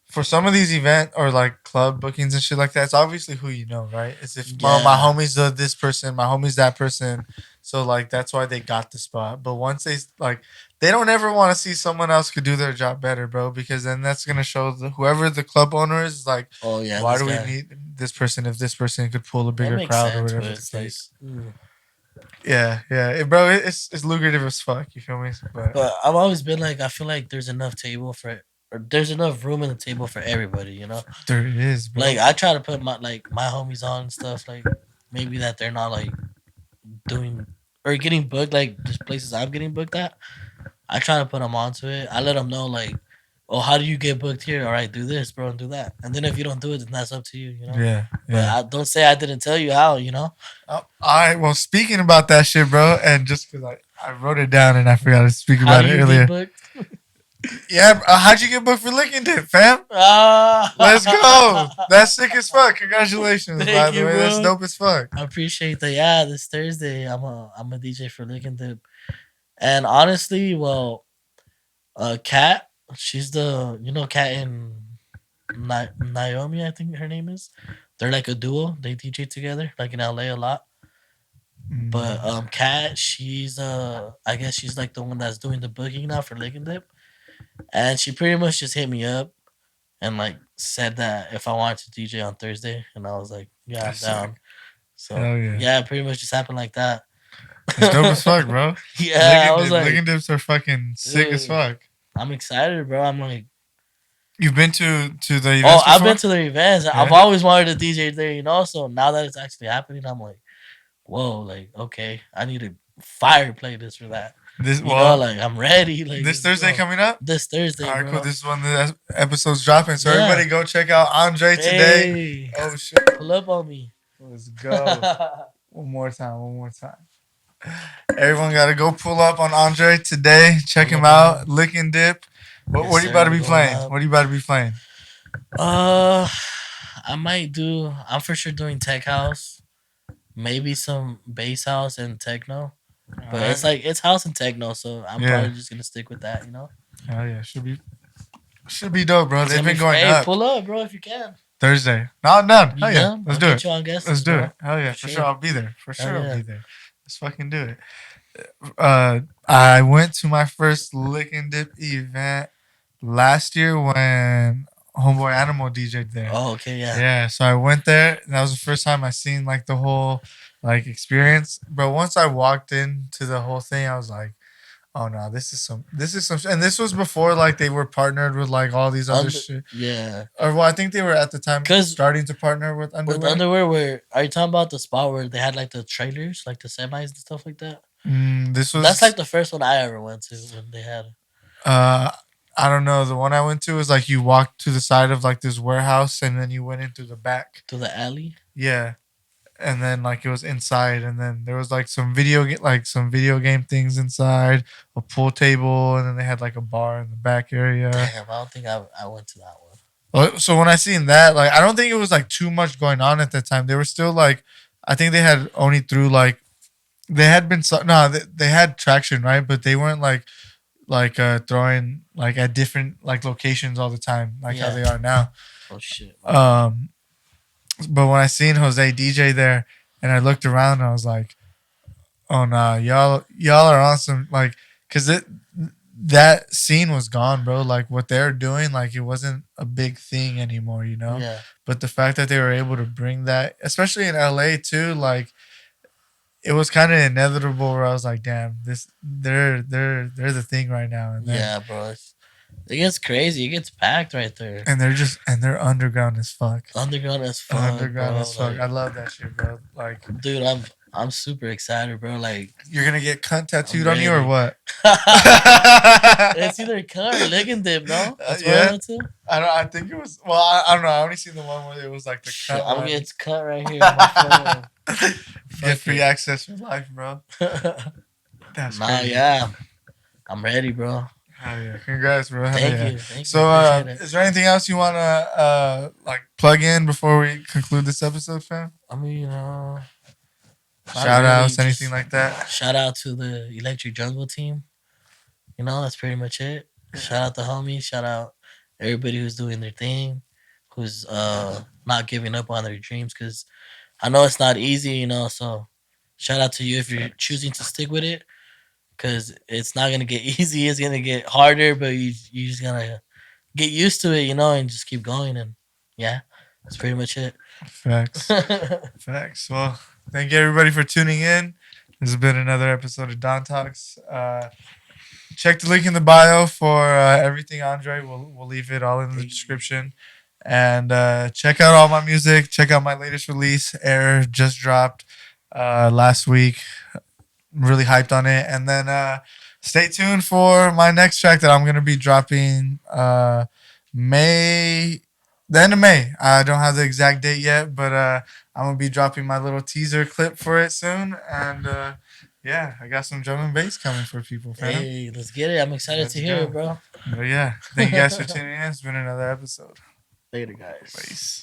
for some of these event or like club bookings and shit like that, it's obviously who you know, right? It's if my homie's this person, my homie's that person, so like that's why they got the spot. But once they don't ever want to see someone else could do their job better, bro, because then that's gonna show whoever the club owner is like, oh yeah, why do we need this person if this person could pull a bigger crowd or whatever the case? Yeah, bro, it's lucrative as fuck. You feel me? But I've always been like, I feel like there's enough table for, or there's enough room in the table for everybody. You know, there it is, bro. Like I try to put my homies on and stuff. Like maybe that they're not like doing or getting booked like just places I'm getting booked at. I try to put them onto it. I let them know like, oh, how do you get booked here? All right, do this, bro, and do that. And then if you don't do it, then that's up to you. You know. Yeah. But don't say I didn't tell you how. You know. All right. Well, speaking about that shit, bro, and just because I wrote it down and I forgot to speak about it earlier. Yeah, how'd you get booked for Licking Dip, fam? Let's go. That's sick as fuck. Congratulations, by the way. Bro. That's dope as fuck. I appreciate that. Yeah, this Thursday I'm a DJ for Licking Dip. And honestly, well, Kat, she's Kat and Naomi, I think her name is. They're like a duo. They DJ together, like in LA a lot. But Kat, she's I guess she's like the one that's doing the booking now for Licking Dip. And she pretty much just hit me up and like said that if I wanted to DJ on Thursday, and I was like, yeah, I'm down. So yeah, it pretty much just happened like that. It's dope as fuck, bro. Yeah, I was like, Licking Dips are fucking sick as fuck. I'm excited, bro. I'm like, you've been to the events? Oh, I've been to the events. Yeah. I've always wanted to DJ there, you know. So now that it's actually happening, I'm like, whoa, like okay, I need a fire playlist for that. I'm ready. Like this Thursday coming up. This Thursday. All right, cool. This is when the episode's dropping, so everybody go check out OnDre today. Oh shit! Pull up on me. Let's go. One more time. Everyone gotta go pull up on OnDre today. Check him out. Licking Dip. What are you about to be playing? What are you about to be playing? I might do. I'm for sure doing Tech House. maybe some bass house and techno. But Alright. it's like it's house and techno, so I'm Yeah. probably just gonna stick with that. Hell yeah, should be dope, bro. It's They've gonna been be- going hey, up. pull up, bro, if you can. Thursday. No, I'm done. You Hell yeah, done? let's I'll do get it. you on guest Let's list, do bro. it. Hell yeah, For for sure. sure. I'll be there. For Hell sure, I'll yeah. be there. Let's fucking do it. I went to my first lick and dip event last year when Homeboy Animal DJ'd there. Oh, okay, yeah. Yeah, so I went there. And that was the first time I seen like the whole like experience. But once I walked into the whole thing, I was like, oh no, this is some, and this was before like they were partnered with like all these other shit. Yeah. Or well, I think they were at the time 'Cause starting to partner with Underwear. With underwear, where are you talking about the spot where they had like the trailers, like the semis and stuff like that? This was That's like the first one I ever went to when they had I don't know. The one I went to was like you walked to the side of like this warehouse and then you went into the back. to the alley. Yeah. And then like it was inside and then there was like some video game things inside, a pool table, and then they had like a bar in the back area. Damn, I don't think I went to that one. So when I seen that, like I don't think it was like too much going on at that time. They were still like I think they had only through like they had been they had traction, right? But they weren't like throwing like at different like locations all the time, like how Yeah. they are now. Oh shit. But when I seen Jose DJ there and I looked around, I was like, oh nah, y'all are awesome. Like, cause that scene was gone, bro. Like what they're doing, like it wasn't a big thing anymore, you know? Yeah. But the fact that they were able to bring that, especially in LA too, like it was kind of inevitable where I was like, damn, they're the thing right now. And then, Yeah, bro. It gets crazy. It gets packed right there. and they're underground as fuck. Underground as fuck. Underground bro. as fuck. Like, I love that shit, bro. Like, dude, I'm super excited, bro. Like you're gonna get cunt tattooed I'm on you or ready. what? it's either cut or lick and dip, no? That's what Yeah. I went to. I think it was. Well, I don't know. I only seen the one where it was like the Shit, cut. I'm one. getting cut right here. On my Get free it. access for life, bro. phone. That's Nah, crazy. yeah. I'm ready, bro. Hell yeah. Congrats, bro. Hell Thank yeah. you. Thank So, you. Appreciate it. is there anything else you wanna like plug in before we conclude this episode, fam? I mean, not Shout outs, really, anything just like that? shout out to the Electric Jungle team. That's pretty much it. Shout out the homies. Shout out everybody who's doing their thing, who's not giving up on their dreams. Because I know it's not easy, So shout out to you if you're choosing to stick with it. Because it's not gonna get easy. It's gonna get harder, but you just gotta get used to it, and just keep going. And yeah, that's pretty much it. Facts. Facts. Well, thank you everybody for tuning in. This has been another episode of Don Talks. Check the link in the bio for everything OnDre. We'll leave it all in the description. And check out all my music. Check out my latest release, Air, just dropped last week. I'm really hyped on it. And then stay tuned for my next track that I'm gonna be dropping the end of May. I don't have the exact date yet, but I'm gonna be dropping my little teaser clip for it soon. And yeah, I got some drum and bass coming for people, fam. Hey, let's get it. I'm excited Let's to hear go. it, bro. But yeah, thank you guys for tuning in. It's been another episode. Later, guys. Peace.